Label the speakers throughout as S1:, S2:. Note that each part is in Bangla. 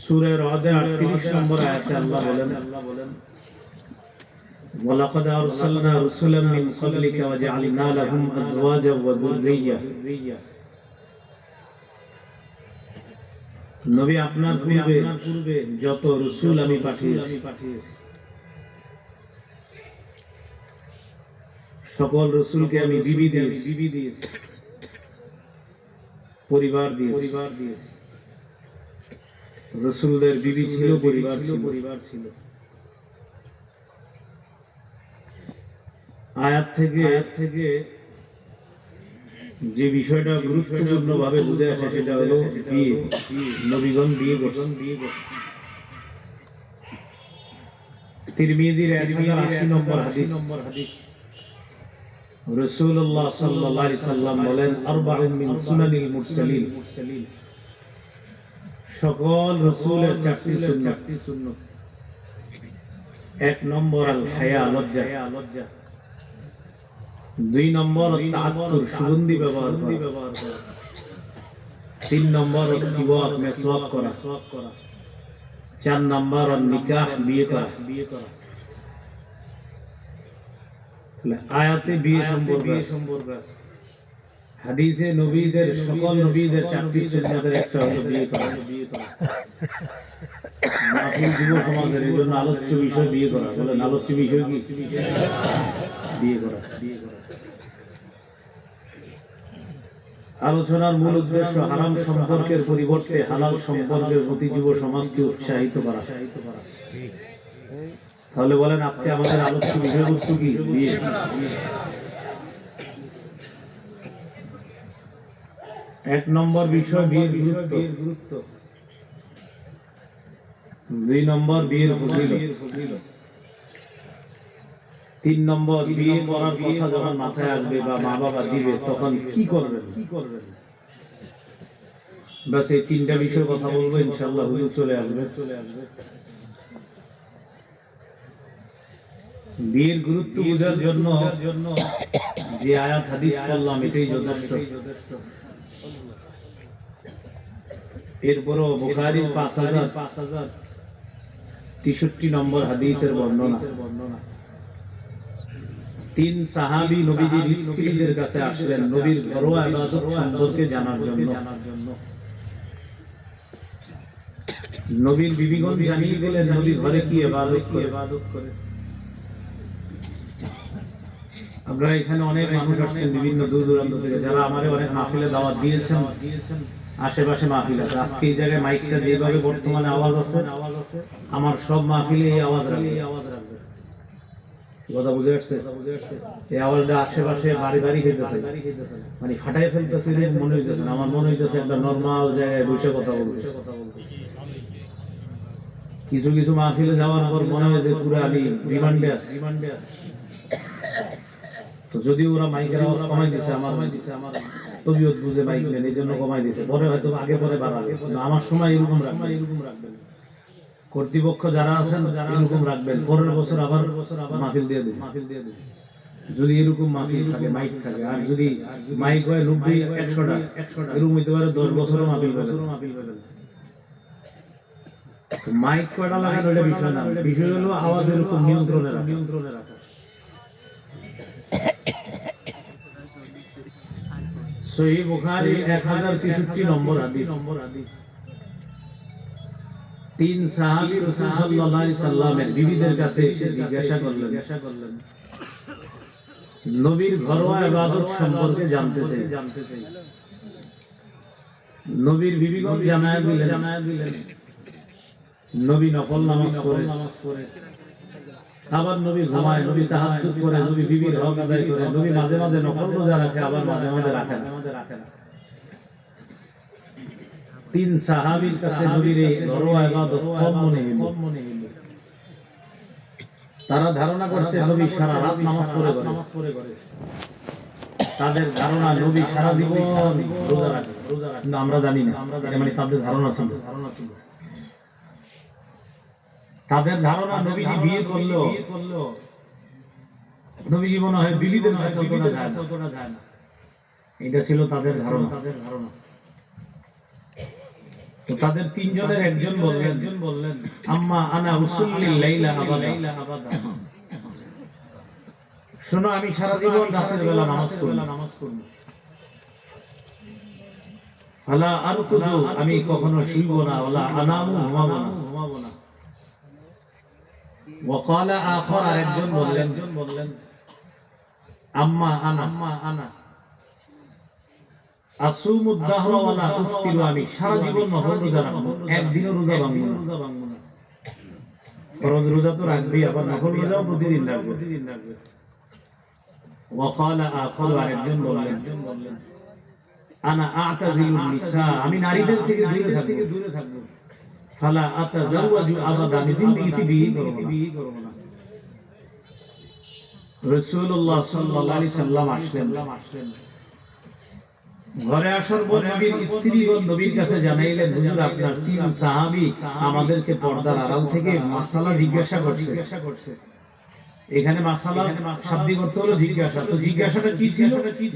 S1: সূরা রাদের 38 নম্বর আয়াতে আল্লাহ বলেন ওয়ালাকাদ আরসালনা রাসূলাম মিন ক্বাবলিকা ওয়া জাআলনা লাহুম আজওয়াজা ওয়া যুররিয়্যা। নবী আপনার পূর্বে যত রাসূল আমি পাঠিয়েছি সকল রাসূলকে আমি বিবি দিয়েছি, পরিবার দিয়েছি। রাসূলদের বিবি ছিল, পরিবার ছিল। আয়াত থেকে যে বিষয়টা গুরুত্বপূর্ণ ভাবে বুঝে আসে সেটা হলো বিয়ে। নবীগণ বিয়ে করছেন। তিরমিজির 1080 নম্বর হাদিস, রাসূলুল্লাহ সাল্লাল্লাহু আলাইহি সাল্লাম বলেন আরবাউন মিন সুনানিল মুরসালিন। সকল রাসূলের 4টি সুন্নাত। 1 নম্বর আল হায়া, লজ্জা। 2 নম্বর তাআত্তুর, সুগন্ধি ব্যবহার করা। 3 নম্বর সিওয়াক, মেসওয়াক করা। 4 নম্বর নিকাহ, বিয়ে করা। আয়াতে বিয়ে সম্পর্ক আছে। হাদিসে নবীদের সকল নবীদের 4টি সুন্নাতের একটা হলো বিয়ে করা। মাহফিল যুব সমাজের এই জন্য আলোচ্য বিষয় বিয়ে করা। বলেন আলোচ্য বিষয় কি? বিয়ে করা। আলোচনার মূল উদ্দেশ্য হারাম সম্পর্কের পরিবর্তে হালাল সম্পর্কের প্রতি যুব সমাজকে উৎসাহিত করা। তাহলে বলেন আজকে আমাদের আলোচ্য বিষয়বস্তু কি? বিয়ে। এক নম্বর বিষয় বিয়ের গুরুত্ব। 2 নম্বর বিয়ের ফজিলত। 3 নম্বর বিয়ে করার কথা যখন মাথায় আসবে বা মা বাবা দিবে তখন কি করবেন। বাস এই 3টা বিষয় কথা বলবো, ইনশাআল্লাহ হুজুর চলে আসবে। বিয়ের গুরুত্ব বোঝার জন্য যে আয়াত হাদিস পড়লাম এটাই যথেষ্ট। এরপরও বুখারীর 5063 নম্বর হাদিসের বর্ণনা। 3 সাহাবী নবীজির স্ত্রীদের কাছে আসলেন নবীর ঘরোয়া ইবাদত সম্পর্কে জানার জন্য। নবীর বিবিগণ জানিয়ে দিলেন নবী ঘরে কি ইবাদত করে। আমরা এখানে অনেক মানুষ আসছেন বিভিন্ন দূর দূরান্ত থেকে, যারা আমারে অনেক মাহফিলে দাওয়াত দিয়েছেন। আশেপাশে মাহফিল আছে। আজকে এই জায়গায় মাইকটা যেভাবে বর্তমানে আওয়াজ আছে, আমার সব মাহফিলে এই আওয়াজ রাখবে। কথা বুঝে আসছে? এই আওয়াজটা আশেপাশে বাড়ি খেতেছে, মানে ফাটাই ফেলতেছে। মনে হইতেছে আমার মনে হইতেছে একটা নর্মাল জায়গায় বসে কথা বলতেছে। কিছু মাহফিলে যাওয়ার পর মনে হয় যে পুরো আমি রিমান্ডে আছি। তো যদি ওরা মাইকের আওয়াজ কমাই দিছে, আমার তবিয়ত বুঝে মাইক নেন, এই জন্য কমাই দিছে। পরে হয়তো আগে পরে বাড়াবে, আমার সময় এরকম রাখবেন। কর্তৃপক্ষ যারা আছেন এরকম রাখবেন। পরের বছর আবার মাহফিল দিয়ে দিন। যদি এরকম মাহফিল থাকে, মাইক থাকে। আর যদি মাইক হয় 90-100টা, এরকম হইতে পারে 10 বছরও মাহফিল পাবেন। মাইক কয়টা লাগানো এটা বিষয় না, বিষয় হলো আওয়াজ এরকম নিয়ন্ত্রণে রাখা। সহিহ বুখারী 1063 নম্বর হাদিস। 3 সাহাবী রাসূল সাল্লাল্লাহু আলাইহি সাল্লামের বিবিদের কাছে এসে জিজ্ঞাসা করলেন নবীর ঘরোয়া ইবাদত সম্পর্কে জানতে চাই। নবীর বিবিগণ জানায় দিলেন নবী নফল নামাজ পড়ে, আবার নবী ঘুমায়, নবী তাহাজ্জুদ করে, নবী বিবির হক আদায় করে, নবী মাঝে মাঝে নফল রোজা রাখে, আবার মাঝে মাঝে রাখে না। 3 সাহাবীর কাছে নবীর এই ঘরোয়া ইবাদত কম মনে হলো। তারা ধারণা করছে নবী সারা রাত নামাজ পড়ে করে। তাদের ধারণা নবী সারা জীবন রোজা রাখে। কিন্তু আমরা জানি না, মানে তাদের ধারণা ছিল। তাদের ধারণা নবীজি বিয়ে করলো, নবীজি মনে হয় বিবিদের ফয়সাল করা যায় না। এটা ছিল তাদের ধারণা। তো তাদের তিনজনের একজন বললেন আম্মা আনা উসাল্লিল লাইলা আবাদা, শোনো আমি সারা জীবন রাতের বেলা নামাজ পড়ব। আলা আরকুদু, আমি কখনো শুইব না, ওয়ালা আনামু, ঘুমাবো না। ওয়া ক্বালা আখার, আরেকজন বললেন আম্মা আনা আসুমুদ দাহরা ওয়ালা উফতিরু, আমি সারা জীবন নফল রোজা রাখব, একদিনও রোজা ভাঙব না। ফরজ রোজা তো রাখবি, আবার নফল রোজাও প্রতিদিন রাখবে। ওয়া ক্বালা আখার, আরেকজন বললেন আনা আ'তাজিলুন নিসা, আমি নারীদের থেকে দূরে থাকব। ফালা আতাজাওয়াজু আবাদা, আমি জিন্দেগিতে বিয়ে করব না। রাসূলুল্লাহ সাল্লাল্লাহু আলাইহি সাল্লাম আসলেন। ঘরে আসার পর নবীর স্ত্রীগণ নবীর কাছে জানাইলেন, হুজুর আপনার তিন সাহাবী আমাদেরকে পর্দার আড়াল থেকে মাসালা জিজ্ঞাসা করছে। এখানে মাসালা শাব্দিক অর্থ হলো জিজ্ঞাসা। তো জিজ্ঞাসাটা কি ছিল?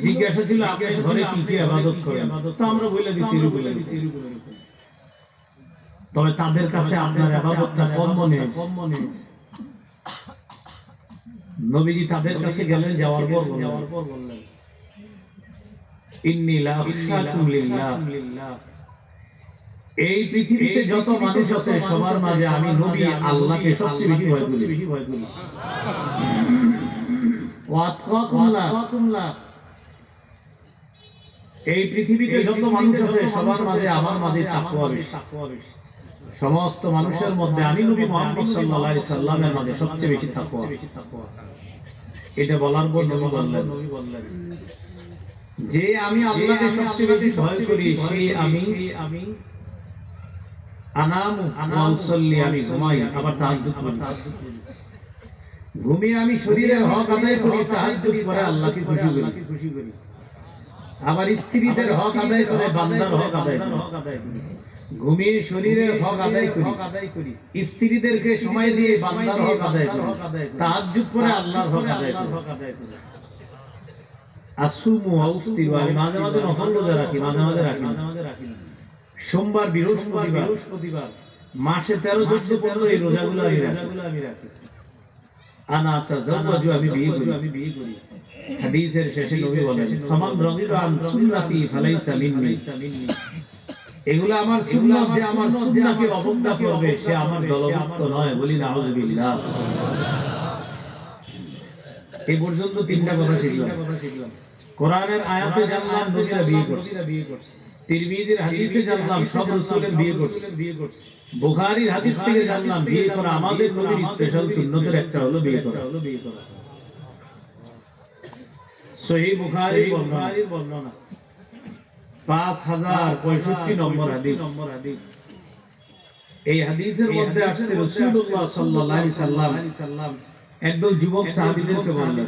S1: জিজ্ঞাসা ছিল আপনি ঘরে কি কি ইবাদত করেন। তো আমরা বলে দিছি তবে তাদের কাছে আপনার ইবাদতটা কম মনে হয়। নবীজি তাদের কাছে গেলেন, যাওয়ার পর বললেন ইন্নী লা আখশাকুম লিল্লাহ, এই পৃথিবীতে যত মানুষ আছে সবার মাঝে আমি নবী আল্লাহকে সবচেয়ে বেশি ভয় করি। এই পৃথিবীতে যত মানুষ আছে সবার মাঝে আমার মাঝে তাকওয়া বেশি। সমস্ত মানুষের মধ্যে আমি নবী মুহাম্মদ সাল্লাল্লাহু আলাইহি সাল্লামের মাঝে সবচেয়ে বেশি তাকওয়া। এটা বলার পর নবী বললেন যে আমি আল্লাহকে সবচেয়ে বেশি ভয় করি, সেই আমি আনামু ওয়া উসাল্লি, আমি ঘুমাই আবার তাহাজ্জুদ করি। ঘুমিয়ে আমি শরীরের হক আদায় করি, তাহাজ্জুদ করে আল্লাহকে খুশি করি। আবার স্ত্রীদের হক আদায় করে বান্দার হক আদায় করি। ঘুমিয়ে শরীরের হক আদায় করি, স্ত্রীদেরকে সময় দিয়ে বান্দার হক আদায় করি, তাহাজ্জুদ করে আল্লাহর হক আদায় করি। আসুমু ওয়া উফতিরু, আমি মাঝে মাঝে নফল রোজা রাখি, মাঝে মাঝে রাখি না। সোমবার, বৃহস্পতিবার, মাসে 13, 14, 15 এই রোজাগুলো আমি রাখি। আনা তাযাওয়াজু, আমি বিয়ে করি। হাদিসের শেষে নবী বলেন ফামান রাদিয়া আন সুন্নতি ফালাইসা মিন্নি, এগুলো আমার সুন্নাত, যে আমার সুন্নাহকে অবজ্ঞা করবে সে আমার দলভুক্ত নয়। বলি নাউযুবিল্লাহ। এই পর্যন্ত তিনটা কথা শিখলাম। কোরআনের আয়াতে জানলাম নবীরা বিয়ে করছে। তিরমিজির হাদিসে জানলাম সব রাসূলের বিয়ে করছে। বুখারীর হাদিস থেকে জানলাম বিয়ে করা আমাদের নবীর স্পেশাল সুন্নতের একটা হলো বিয়ে করা। সহিহ বুখারীর বর্ণনা 5065 নম্বর হাদিস। এই হাদিসের মধ্যে আসছে রাসূলুল্লাহ সাল্লাল্লাহু আলাইহি সাল্লাম একদল যুবক সাহাবীদেরকে বললেন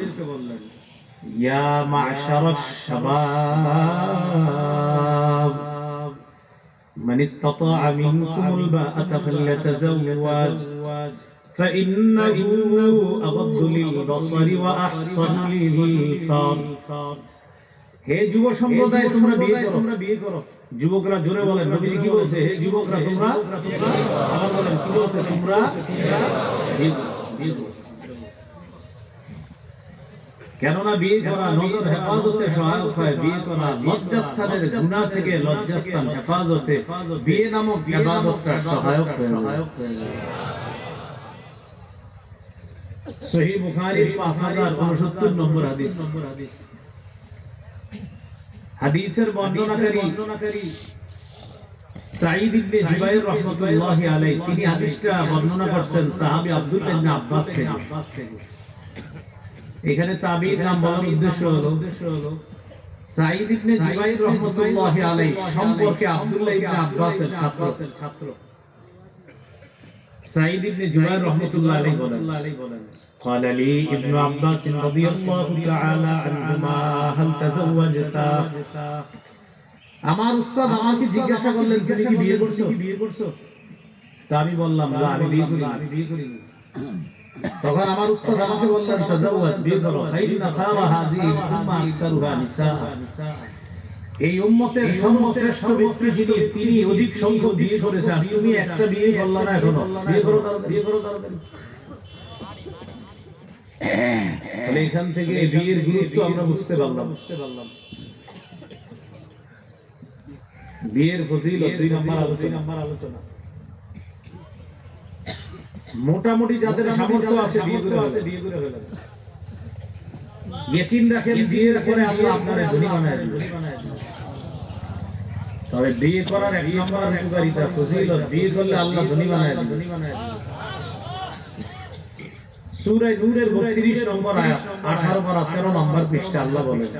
S1: ইয়া মা'শারাশ শাবাব মান ইসতাতা'a মিনকুমুল বা'আতা ফালইতাযাওয়াজ ফাইন্নাহু আগাদ্দু লিল-বাসারি ওয়া আহসানু লিল-ফার। হে যুব সম্প্রদায়, তোমরা বিয়ে করো। যুবকরা জোরে বলেন, নবীজি কি বলেছে? হে যুবকরা তোমরা, আবার বলেন কি বলেছে? তোমরা বিয়ে করো। কেননা বিয়ে করা নজর হেফাজতে সহায়ক হয়। বিয়ে করা লজ্জাস্থানের গুনাহ থেকে লজ্জাস্থান হেফাজতে বিয়ে নামক ইবাদতটা সহায়ক হয়ে যায়। সহিহ বুখারীর 5069 নম্বর হাদিস। হাদিসের বর্ণনাকারী সাঈদ ইবনে জুবাইর রাহমাতুল্লাহি আলাইহি, তিনি হাদিসটা বর্ণনা করছেন সাহাবী আব্দুল্লাহ ইবনে আব্বাস থেকে। এখানে তাবিঈর নাম বলার উদ্দেশ্য হলো সাঈদ ইবনে জুবাইর রাহমাতুল্লাহি আলাইহি সম্পর্কে আব্দুল্লাহ ইবনে আব্বাসের ছাত্র সাঈদ ইবনে জুবাইর রাহমাতুল্লাহি আলাইহি বলেন قال لي ابن عباس رضي الله تعالى عنهما هل تزوجت। আমার উস্তাদ আমাকে জিজ্ঞাসা করলেন তুমি কি বিয়ে করছো? তা আমি বললাম না, আমি বিয়ে করিনি। তখন আমার উস্তাদ আমাকে বললেন তাজাওয়াজ, বিয়ে করো, ফাইন্না খাওয়া হাযিহি উম্মা আকসারুহা নিসা, এই উম্মতের সর্বশ্রেষ্ঠ ব্যক্তি যিনি, তিনি অধিক সংখ্যক বিয়ে করেছেন, তুমি একটা বিয়ে করলা না এখনো, বিয়ে করো তাড়াতাড়ি। তাহলে এখান থেকে বিয়ের গুরুত্ব আমরা বুঝতে পারলাম। বিয়ের ফজিলত 2 নম্বর আলোচনা। মোটামুটি যাদের সামর্থ্য আছে বিয়ে করে ফেলেন। ইয়াকিন রাখেন বিয়ের পরে আল্লাহ আপনারে ধনী বানায় দিবেন। তবে বিয়ে করার 1 নম্বর উপকারিতা ফজিলত, বিয়ে করলে আল্লাহ ধনী বানায় দিবেন। সূরা নূরের 32 নম্বর আয়াত, 18 পারা 13 নম্বর পৃষ্ঠা আল্লাহ বলেন,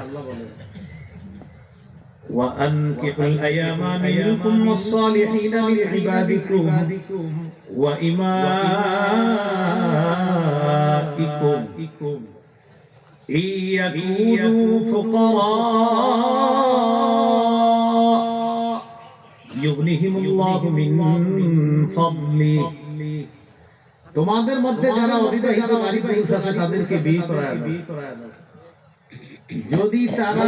S1: وَأَنكِحُوا الْأَيَامَ مِنكُمْ وَالصَّالِحِينَ مِنْ عِبَادِكُمْ وَإِمَائِكُمْ إِنْ يَكُونُوا فُقَرَاءَ يُغْنِهِمُ اللَّهُ مِنْ فَضْلِهِ। তোমাদের মধ্যে যারা অবিবাহিত নারী পুরুষ আছে তাদেরকে বিয়ে করায় দাও। যদি তারা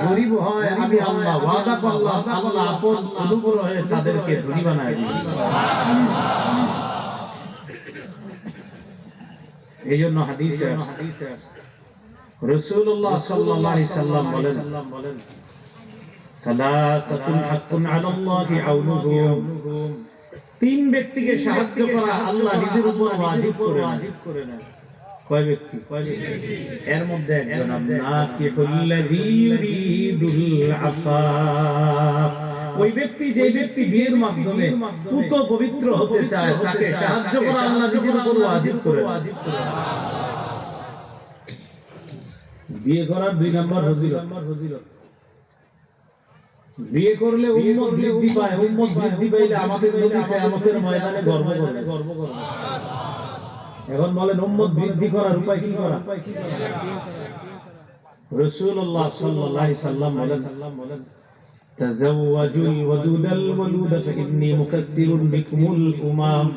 S1: গরিব হয়, আমি আল্লাহ ওয়াদা করলাম আল্লাহ আপন অনুগ্রহ হয়ে তাদেরকে ধনী বানায় দিবেন। এইজন্য হাদিসে রাসূলুল্লাহ সাল্লাল্লাহু আলাইহি সাল্লাম বলেন, সালাসাতুন হাক্কুন আলাল্লাহি আউনুহুম, 3 ব্যক্তিকে সাহায্য করা আল্লাহ নিজের উপর ওয়াজিব করে নেন। কয় ব্যক্তি? এর মধ্যে একজন নাকিহুল্লাযী ইউরিদুল আফাফ, ওই ব্যক্তি যে ব্যক্তি বিয়ের মাধ্যমে পুত পবিত্র হতে চায় তাকে সাহায্য করা আল্লাহ নিজের উপর ওয়াজিব করে। বিয়ে করার 2 নম্বর ফজিলত। বিয়ে করলে উম্মত বৃদ্ধি পায়, উম্মত বৃদ্ধি পাইলে আমাদের নবী কিয়ামতের ময়দানে গর্ব করবে। এখন বলেন উম্মত বৃদ্ধি করার উপায় কি করা? রাসূলুল্লাহ সাল্লাল্লাহু আলাইহি সাল্লাম বলেন, তাযাওয়াজুল ওয়াদুদাল ওয়ালুদা ফাইন্নী মুকাথথিরুন বিকুমুল উমাম,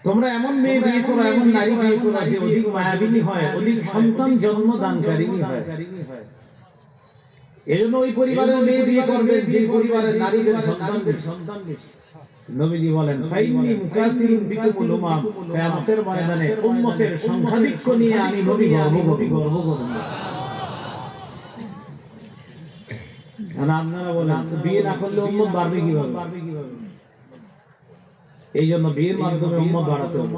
S1: তোমরা এমন মেয়ে বিয়ে করো, এমন নারী বিয়ে করো যে অধিক মায়াবিনী হয়, অধিক সন্তান জন্মদানকারিণী হয়। এজন্য ওই পরিবারের মেয়ে বিয়ে করবেন যে পরিবারের নারীদের সন্তান বেশি। নবীজি বলেন, ফাইন্নী মুকাথিরুন বিকুমুল উমাম, কিয়ামতের ময়দানে উম্মতের সংখ্যাধিক্য নিয়ে আমি নবী গর্ব করব। আপনারা বলেন বিয়ে না করলে উম্মত বাড়বে কিভাবে? এই জন্য বিয়ের মাধ্যমে উম্মত বাড়াতে হবে।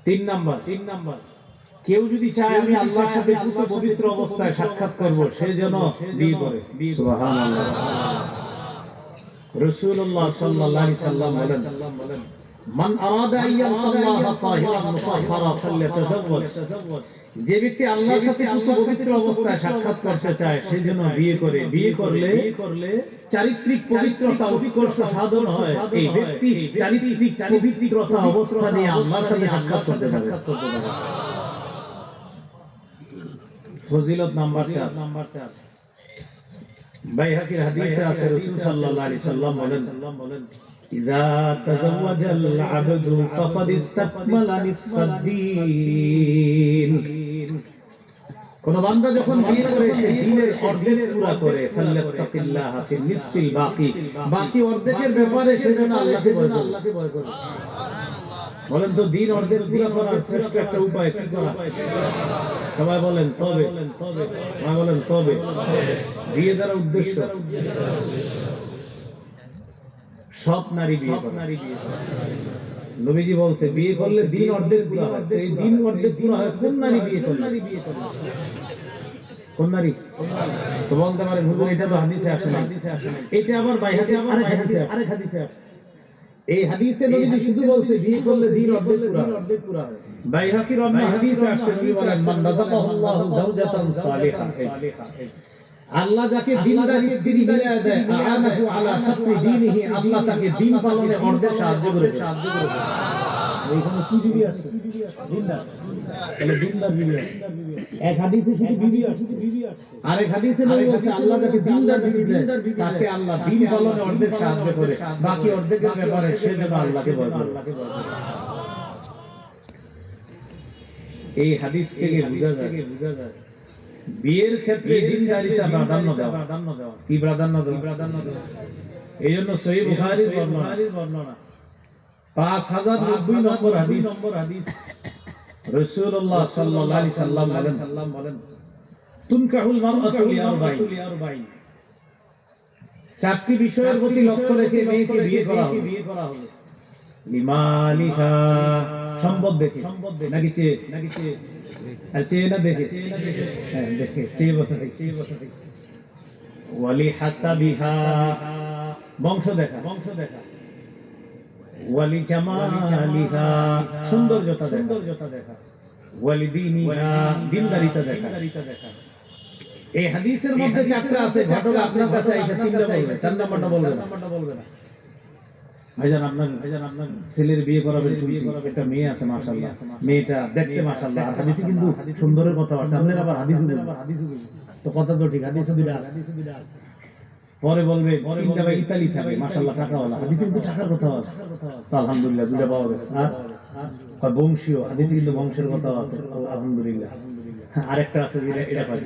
S1: 3 নাম্বার, কেউ যদি চায় আমি আল্লাহর সাথে পবিত্র অবস্থায় সাক্ষাৎ করব, সে যেন বিয়ে করে। সুবহানাল্লাহ। রাসূলুল্লাহ সাল্লাল্লাহু আলাইহি সাল্লাম বলেন, মান আরাদা আইয়াল্লাহা তাহিরান মুতাহহারা ফালইতাযাওয়াজ, যে ব্যক্তি আল্লাহর সাথে পবিত্র অবস্থায় সাক্ষাৎ করতে চায় সে যেন বিয়ে করে। বিয়ে করলে চারিত্রিক পবিত্রতা উৎকর্ষ সাধন হয়। এই ব্যক্তি চারিত্রিক পবিত্রতা অবস্থা নিয়ে আল্লাহর সাথে সাক্ষাৎ করতে পারে। ফজিলত নাম্বার 4, বাইহাকির হাদিসে আছে রাসূল সাল্লাল্লাহু আলাইহি সাল্লাম বলেন, ইযা তাযাওয়াজাল আবদু ফাকাদ ইসতাকমালা নিসফাদ-দীন, কোন বান্দা যখন বিয়ে করে সে দ্বীনের অর্ধেক পুরা করে, ফাল্লাতাকিল্লাহা ফি নিসফিল বাকি অর্ধেকের ব্যাপারে সে যেন আল্লাহকে ভয় করে। বলেন তো দ্বীন অর্ধেক পুরা করার শ্রেষ্ঠ একটা উপায় কি করা? সবাই বলেন তবে। বিয়ে দ্বারা উদ্দেশ্য সব নারী বিয়ে। নবীজি বলছে বিয়ে করলে দ্বীন অর্ধেক পুরা হয়। এই দ্বীন অর্ধেক পুরা হয় কোন নারী বিয়ে করলে? কোন নারী? তো বলতে পারেন হুজুর এটা তো হাদিসে আসে না। এটা আবার বাইহাকি আরেক হাদিসে আসে। এই হাদিসে নবীজি শুধু বলছে বিয়ে করলে দ্বীন অর্ধেক পুরা হয়। বাইহাকির অন্য হাদিসে আসছে নবী বলেন, মান রাযাকাহুল্লাহু যাওজাতান সালিহা, আল্লাহ যাকে দ্বীনদার স্ত্রী মিলায়া দেয়, আ'আনাহু আলা শাত্রি দীনিহি, আল্লাহ তাকে দ্বীন পালনে অর্ধেক সাহায্য করে। এইখানে কি বিবি আছে? দ্বীনদার। তাহলে দ্বীনদার বিবি আছে। এক হাদিসে শুধু বিবি আছে, আরেক হাদিসে নবী বলেছে আল্লাহ যাকে দ্বীনদার বিবি দেয় তাকে আল্লাহ দ্বীন পালনে অর্ধেক সাহায্য করে, বাকি অর্ধেকের ব্যাপারে সে যেন আল্লাহকে ভয় করে। এই হাদিস থেকে বোঝা যায় বিয়ের ক্ষেত্রে দিনদারিতা প্রাধান্য দেওয়া। কি প্রাধান্য দেওয়া? এই জন্য সহিহ বুখারীর বর্ণনা 5090 নম্বর হাদিস রাসূলুল্লাহ সাল্লাল্লাহু আলাইহি সাল্লাম বলেন তুনকাহুল মারআতু লিআরবাঈন, চারটি বিষয়ের প্রতি লক্ষ্য রেখে মেয়েকে বিয়ে করা হবে। লিমালিহা, সম্পদ দেখে নাকি চেয়ে আর চেয়ে না দেখে, হ্যাঁ দেখে চেয়ে বসে, ওয়ালি হাসাবিহা, বংশ দেখা, ওয়ালি জামালিহা, সৌন্দর্যতা দেখা, ওয়ালি দীনিহা, দিনদারিতা দেখা। এই হাদিসের মধ্যে চারটা আছে, ঘটক আপনার কাছে এসে তিনটা বলবে, চার নাম্বারটা বলবে না। ভাইজান আপনার ছেলের বিয়ে করাবেন, একটা মেয়ে আছে মাশাআল্লাহ, মেয়েটা দেখতে মাশাআল্লাহ, আর হাদিসে কিন্তু সুন্দরের কথা আছে, আপনারা আবার হাদিস তো কথা তো ঠিক, হাদিস দুইটা আছে, পরে বলবে তিনটা ভাই ইতালি থাকে মাশাআল্লাহ টাকাওয়ালা, হাদিসে কিন্তু টাকার কথা আছে, তো আলহামদুলিল্লাহ দুইটা পাওয়া গেছে। আর বংশীয়, হাদিসে কিন্তু বংশের কথা আছে, আলহামদুলিল্লাহ। আরেকটা আছে এটা পাই,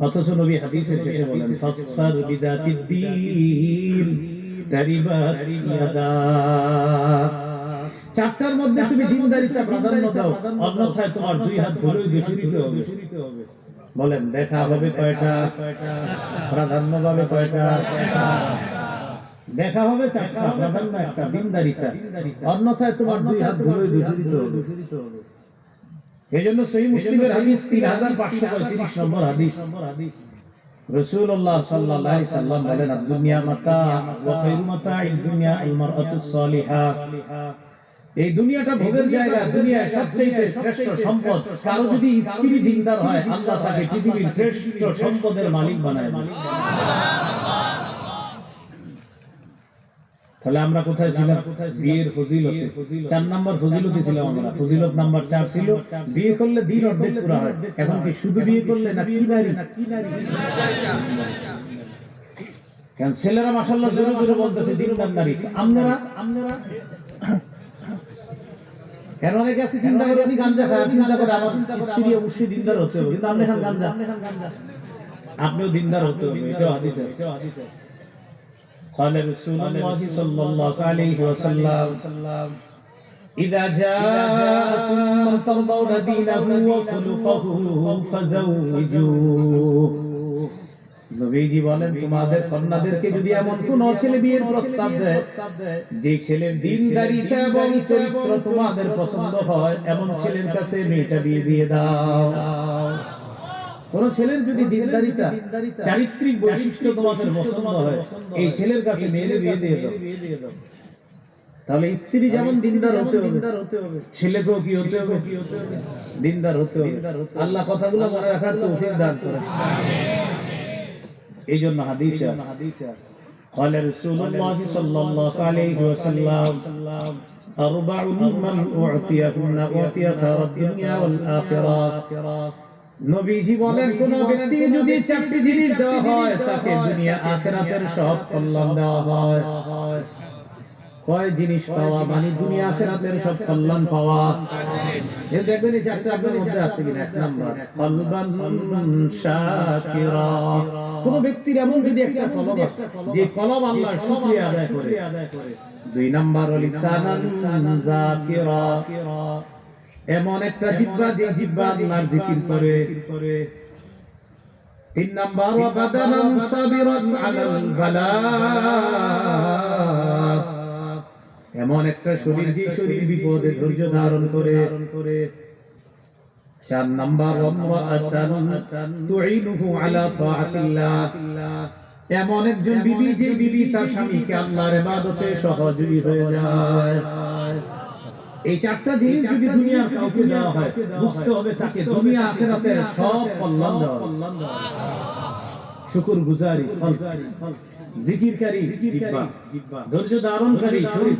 S1: অথচ নবী হাদিসের শেষে বলেন ফাসফার বিযাতিদ দীন তারিবাত ইয়াদা, চারটার মধ্যে তুমি দিনদারিতা প্রাধান্য দাও, অন্যথায় তোমার দুই হাত ধরেই দূষিত হবে। বলেন দেখা হবে কয়টা, প্রাধান্য পাবে কয়টা? দেখা হবে চারটা, প্রাধান্য একটা, দিনদারিতা, অন্যথায় তোমার দুই হাত ধরেই দূষিত হবে। এজন্য সহিহ মুসলিমের হাদিস 3535 নম্বর হাদিস, রাসূলুল্লাহ সাল্লাল্লাহু আলাইহি সাল্লাম বলেন দুনিয়া মাতা ওয়া খায়রু মাতা'id দুনিয়া আল মারআতুস সালিহা, এই দুনিয়াটা ভোগের জায়গা, দুনিয়ায় সবচেয়ে শ্রেষ্ঠ সম্পদ। কারো যদি স্ত্রী দিনদার হয়, আল্লাহ তাকে পৃথিবীর শ্রেষ্ঠ সম্পদের মালিক বানায় দেন। তাহলে আমরা কোথায় ছিলাম? বিয়ের ফজিলতে 4 নাম্বার ফজিলতে ছিলাম আমরা। ফজিলত নাম্বার 4 ছিল বিয়ে করলে দিন অর্ধেক পুরা হয়। এখন কি শুধু বিয়ে করলে না কি নারী? কেন ছেলেরা মাশাআল্লাহ জোরে জোরে বলতেছে দিনদার নারী, আপনারা কেন অনেকে আছে চিন্তা করে গাঞ্জা খায়, চিন্তা করে আমার স্ত্রী অবশ্যই দিনদার হতে হবে, কিন্তু আপনি এখন গাঞ্জা, আপনিও দিনদার হতে হবে, এটা হাদিস আছে। قال رسول الله صلى الله عليه وسلم إذا جاءكم من ترضون دينه وخلقه فزوجوه, নবীজি বলেন তোমাদের কন্যাদেরকে যদি এমন কোন ছেলে বিয়ের প্রস্তাব দেয় যে ছেলের দিনদারিতা এবং চরিত্র তোমাদের পছন্দ হয়, এমন ছেলের কাছে মেয়েটা বিয়ে দিয়ে দাও। কোন ছেলের যদি দিনদারিতা চারিত্রিক বৈশিষ্ট্য তোমাদের পছন্দ হয়, এই ছেলের কাছে মেয়ের বিয়ে দিয়ে দাও। তাহলে স্ত্রী যেমন দিনদার হতে হবে, ছেলেকেও কি হতে হবে? দিনদার হতে হবে। আল্লাহ কথাগুলো মনে রাখার তৌফিক দান করেন। এই জন্য হাদিসে قال رسول الله صلى الله عليه وسلم أربع من أعطيهن أعطي خير الدنيا والآخرة, নবীজি বলেন কোন ব্যক্তি যদি চারটি জিনিস দেওয়া হয় তাকে দুনিয়া আখিরাতের সব কল্যাণ দেওয়া হয়। কয় জিনিস পাওয়া মানে দুনিয়া আখিরাতের সব কল্যাণ পাওয়া। এই দেখবেন এই চারটা আপনার মধ্যে আছে কিনা? এক নাম্বার কলবান শাকিরা, কোন ব্যক্তির এমন যদি একটা কলব আছে যে কলব আল্লাহর শুকরিয়া আদায় করে। দুই নাম্বার লিসানান যাকিরা, এমন একটা জিহ্বা যে জিহ্বা আল্লাহর জিকির করে। তিন নাম্বার ওয়া বাদানান সাবিরান আলাল বালা, এমন একটা শরীর যে শরীর বিপদে ধৈর্য ধারণ করে। চার নাম্বার ওয়ামরাআতান তুঈনুহু আলা তাআতিল্লাহ, এমন একজন বিবি যে বিবি তার স্বামীকে আল্লাহর ইবাদতে সহযোগী হয়ে যায়। এই চারটা জিনিস যদি দুনিয়ার কাউকে দেওয়া হয়, বুঝতে হবে তাকে দুনিয়া আখিরাতের সব কল্যাণ দেওয়া হবে। শুকর গুজারি, জিকিরকারী জিহ্বা, ধৈর্য ধারণকারী শরীর,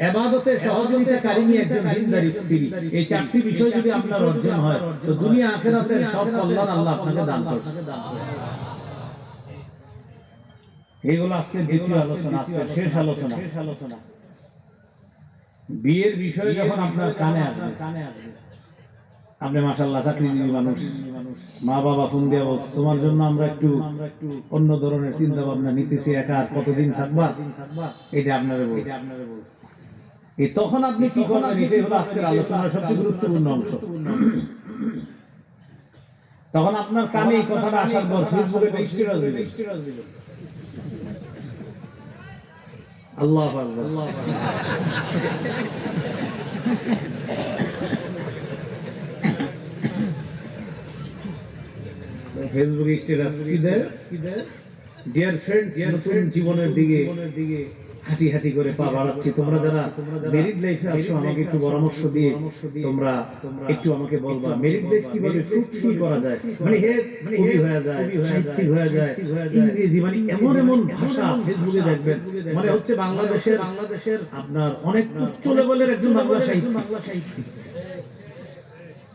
S1: ইবাদতে সহযোগিতাকারী একজন দিনদার স্ত্রী, এই চারটি বিষয় যদি আপনার অর্জন হয় তো দুনিয়া আখিরাতের সব কল্যাণ আল্লাহ আপনাকে দান করবে। এইগুলো আজকে দ্বিতীয় আলোচনা, আজকে শেষ আলোচনা। বিয়ের বিষয়ে যখন আপনার কানে আসবে, আপনি মাশাআল্লাহ চাকরিজীবী মানুষ, মা বাবা ফোন দিয়ে বলছে তোমার জন্য আমরা একটু অন্য ধরনের চিন্তা ভাবনা নিতেছি, একা আর কতদিন থাকবা, এটা আপনারা বলছে। এই তখন আপনি কি করবেন, এটাই হলো আজকের আলোচনার সবচেয়ে গুরুত্বপূর্ণ অংশ। তখন আপনার কানে এই কথাটা আসার পর ফেসবুকে স্ট্যাটাস দিবেন, আল্লাহু আকবার, ফেসবুকে স্ট্যাটাস কি দেয়, ডিয়ার ফ্রেন্ডস, নতুন জীবনের দিকে হাঁটি হাঁটি করে পা বাড়াচ্ছি, তোমরা যারা মেরিড লাইফে আসো আমাকে একটু পরামর্শ দিয়ে তোমরা একটু আমাকে বলবা মেরিড লাইফ কিভাবে ফ্রুটফুল করা যায়, মানে হে কবি হয়ে যায়, সাহিত্যিক হয়ে যায়, ইংরেজি, মানে এমন এমন ভাষা ফেসবুকে দেখবেন মানে হচ্ছে বাংলাদেশের আপনার অনেক উচ্চ লেভেলের একজন বাংলা সাহিত্যিক,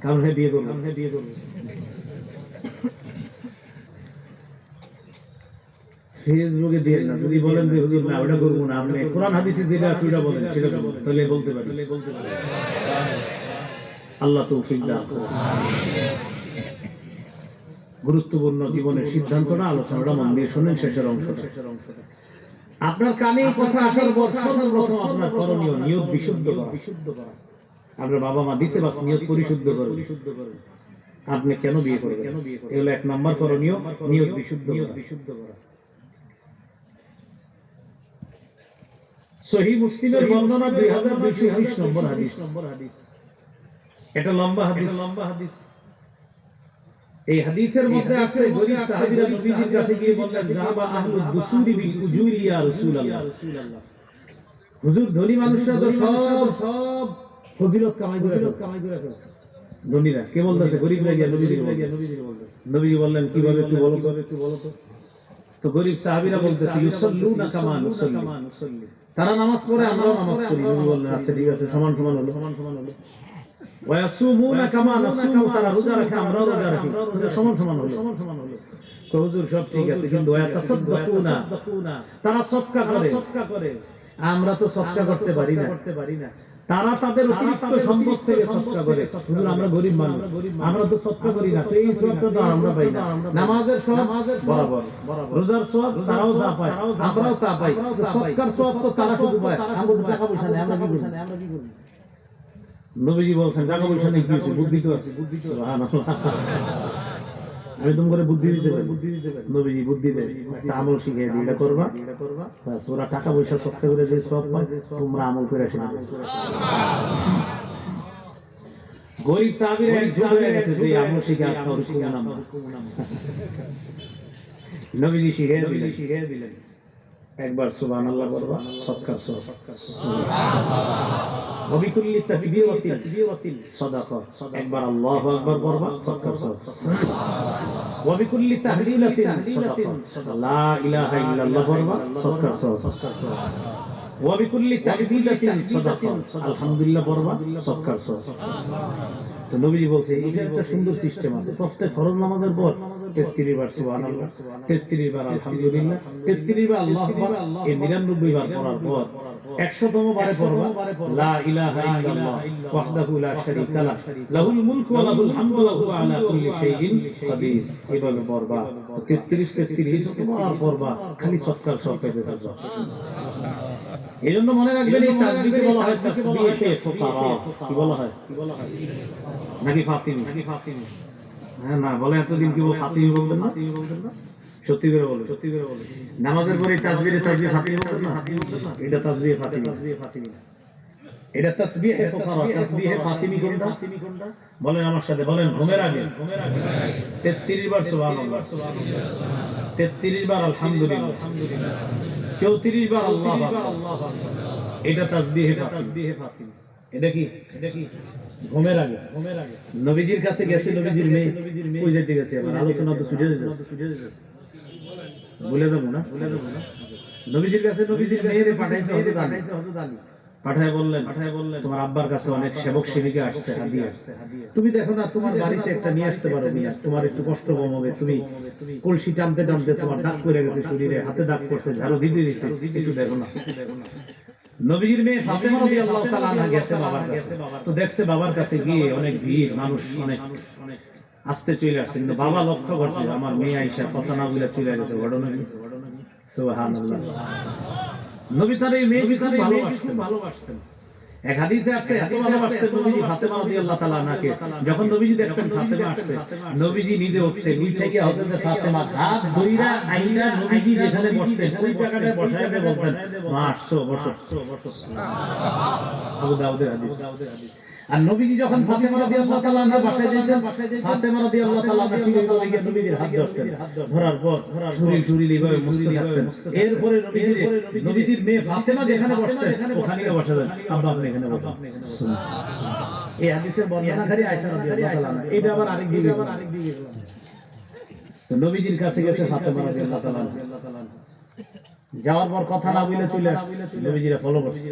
S1: কারণ হে বিয়ে করবেন, ফেসবুকে দিয়ে না, যদি বলেন যে হুজুর না ওটা করবো না, আপনি কোরআন হাদিসে যেটা আছে ওটা বলেন, সেটা তাহলে বলতে পারি। আল্লাহ তৌফিক দান করুন। গুরুত্বপূর্ণ জীবনের সিদ্ধান্তটা, আলোচনাটা মন দিয়ে শুনেন, শেষের অংশটা। আপনার কানে কথা আসার পর সর্বপ্রথম আপনার করণীয় নিয়ত বিশুদ্ধ করা। আপনার বাবা মা দিছে, বাস নিয়ত পরিশুদ্ধ করুন। আপনি কেন বিয়ে করবেন, এগুলো এক নাম্বার করণীয়, নিয়ত বিশুদ্ধ করা। সহিহ মুসলিমের বর্ণনা 2219 নম্বর হাদিস, এটা লম্বা হাদিস। এই হাদিসের মধ্যে আছে গরীব সাহাবীরা নবীজির কাছে গিয়ে বললেন যাহাবা আহলুদ দুসুরি বিল উজুরি ইয়া রাসূলুল্লাহ, হুজুর ধনী মানুষরা তো সব ফজিলত কামাই করে ফেলছে। ধনীরা কে বলতেছে, গরীবরা গিয়ে নবীজি বললেন, নবীজি বললেন কিভাবে একটু বলো তো। তো গরীব সাহাবীরা বলতেছে ইউসাল্লুনা কামা নুসাল্লি, তারা নামাজ পড়ে আমরাও নামাজ পড়ি। নবী বললেন আচ্ছা ঠিক আছে, সমান হলো। ওয়াসুমুনা কামা নাসুমু, তারা রোজা রাখে আমরাও রোজা রাখি, সমান হলো। তো হুজুর সব ঠিক আছে, কিন্তু ওয়াতাসাদদাকুনা, তারা সদকা করে, আমরা তো সদকা করতে পারি না। তারা তাদের অতিরিক্ত সম্পদ থেকে সদকা করে, হুজুর আমরা গরীব মানুষ, আমরা তো সদকা করি না, তো এই সওয়াবটা তো আমরা পাই না। নামাজের সওয়াব বরাবর, রোজার সওয়াব তারাও যা পায় আমরাও তা পাই, সদকার সওয়াব তো তারা শুধু পায়, আমাদের টাকা পয়সা নেই, আমরা কি করব? নবীজি বলেন টাকা পয়সা নেই, কি হইছে, বুদ্ধি তো আছে। সুবহানাল্লাহ, আমি তুমি করে বুদ্ধি দিতে পারি, নবীজি বুদ্ধি দেয়, একটা আমল শিখিয়ে দিই, এটা করবা, ওরা টাকা পয়সা সদকা করে যে সওয়াব পায়, তোমরা আমল করে আসে। গরীব সাহাবীরা একজন হয়ে গেছে যে আমল শিখে আপনার নাম, নবীজি শিখিয়ে দিলেন একবার সুবহানাল্লাহ করবা, সদকার সওয়াব। ওয়াবিকুল্লি তাকবীরাতিন সাদাকা, একবার আল্লাহু আকবার করবা, সদকার সওয়াব। ওয়াবিকুল্লি তাহলিলাতিন সাদাকা, লা ইলাহা ইল্লাল্লাহ করবা, সদকার সওয়াব। ওয়াবিকুল্লি তাহমিদাতিন সাদাকা, আলহামদুলিল্লাহ করবা, সদকার সওয়াব। তো নবীজি বলছে এটা একটা সুন্দর সিস্টেম আছে, প্রত্যেক ফরজ নামাজের পর 33 বার সুবহানাল্লাহ, 33 বার আলহামদুলিল্লাহ, 33 বার আল্লাহু আকবার, এই 99 বার পড়ার পর 100তম বারে পড়বা লা ইলাহা ইল্লাল্লাহ ওয়াহদাহু লা শারীকা লাহু লাহুল মুলকু ওয়া লাহুল হামদু ওয়া হুয়া আলা কুল্লি শাইইন কাদির। এভাবে পড়বা 33 যতবার পড়বা খালি সদকার সওয়াব পেতে থাকবা। এজন্য মনে রাখবেন এই তাসবিহকে বলা হয় তাসবিহে ফুকারা। কি বলা হয় নাকি ফাতিমি? হ্যাঁ না বলে, এতদিন কি ফাতিমি বলবেন না? সত্যি করে বলে, নামাজের পরে তাসবিহে ফাতিমি বলবেন না? এটা তাসবিহে ফাতিমি, এটা তাসবিহে ফুকারা। তাসবিহে ফাতিমি কোনটা বলেন আমার সাথে, বলেন ঘুমের আগে 33 বার সুবহানাল্লাহ, 33 বার আলহামদুলিল্লাহ, 34 বার আল্লাহু আকবার। এটা তাসবিহে ফাতিমি। এটা কি ঘুমের আগে নবীজির কাছে গেছে, নবীজির মেয়ে কই যেতে গেছে, আমার আলোচনা তো ছুটে যাচ্ছে, ভুলে যাবো না। নবীজির কাছে নবীজির মেয়েরে পাঠাইছে হযরত আলী, পাঠায় বললেন তোমার আব্বার কাছে অনেক সেবক সেবিকা আসছে, হাদিয়া, তুমি দেখো না তোমার বাড়িতে একটা নিয়ে আসতে পারো কিনা, তোমার একটু কষ্ট কম হবে, তুমি কলসি টানতে টানতে তোমার দাগ পড়ে গেছে শরীরে, হাতে দাগ পড়ছে, ঝাড়ু দিতে একটু দেখো না। নবীজির মেয়ে ফাতেমা রাদিয়াল্লাহু তাআলা আনহা গেছে বাবার কাছে, তো দেখছে বাবার কাছে গিয়ে অনেক ভিড়, মানুষ অনেক আস্তে চলে আসছে, কিন্তু বাবা লক্ষ্য করছে আমার মেয়ে আয়েশা কথা না বলে চলে গেছে। ঘটনা কি? সুবহানাল্লাহ। নবী তার এই মেয়েকে খুব ভালোবাসতেন। এক হাদিসে আছে এত ভালোবাসতেন নবীজি ফাতেমা রাদিয়াল্লাহু তাআলা আনহাকে, যখন নবীজি দেখতেন ফাতেমা আসছে, নবীজি নিজে উঠতেন, উঠে গিয়ে হযরত ফাতেমা হাত ধইরা আইনা নবীজি যেখানে বসতেন ওই জায়গাটায় বসায় দিয়ে বলতেন, মা আসছো, বসো। আবু দাউদের হাদিস। আর নবীজি যখন ফাতেমা রাদিয়াল্লাহু তাআলা আনহা বাসায় যেতেন, ফাতেমা রাদিয়াল্লাহু তাআলা আনহা ঠিক এইভাবে গিয়ে নবীজির হাত ধরতেন, ধরার পর শরীর এইভাবে মুছতে থাকতেন। এরপরে নবীজির মেয়ে ফাতেমা যেখানে বসতেন ওখানে গিয়ে বসাতেন, আব্বা আপনি এখানে বসুন। এই হাদিসের বর্ণনাকারী আয়েশা রাদিয়াল্লাহু তাআলা আনহা। এটা আবার আরেক দিকে তো নবীজির কাছে গেছে ফাতেমা রাদিয়াল্লাহু তাআলা আনহা, যাওয়ার পর কথা না বলে চলে আসছে, নবীজিরা ফলো করছে।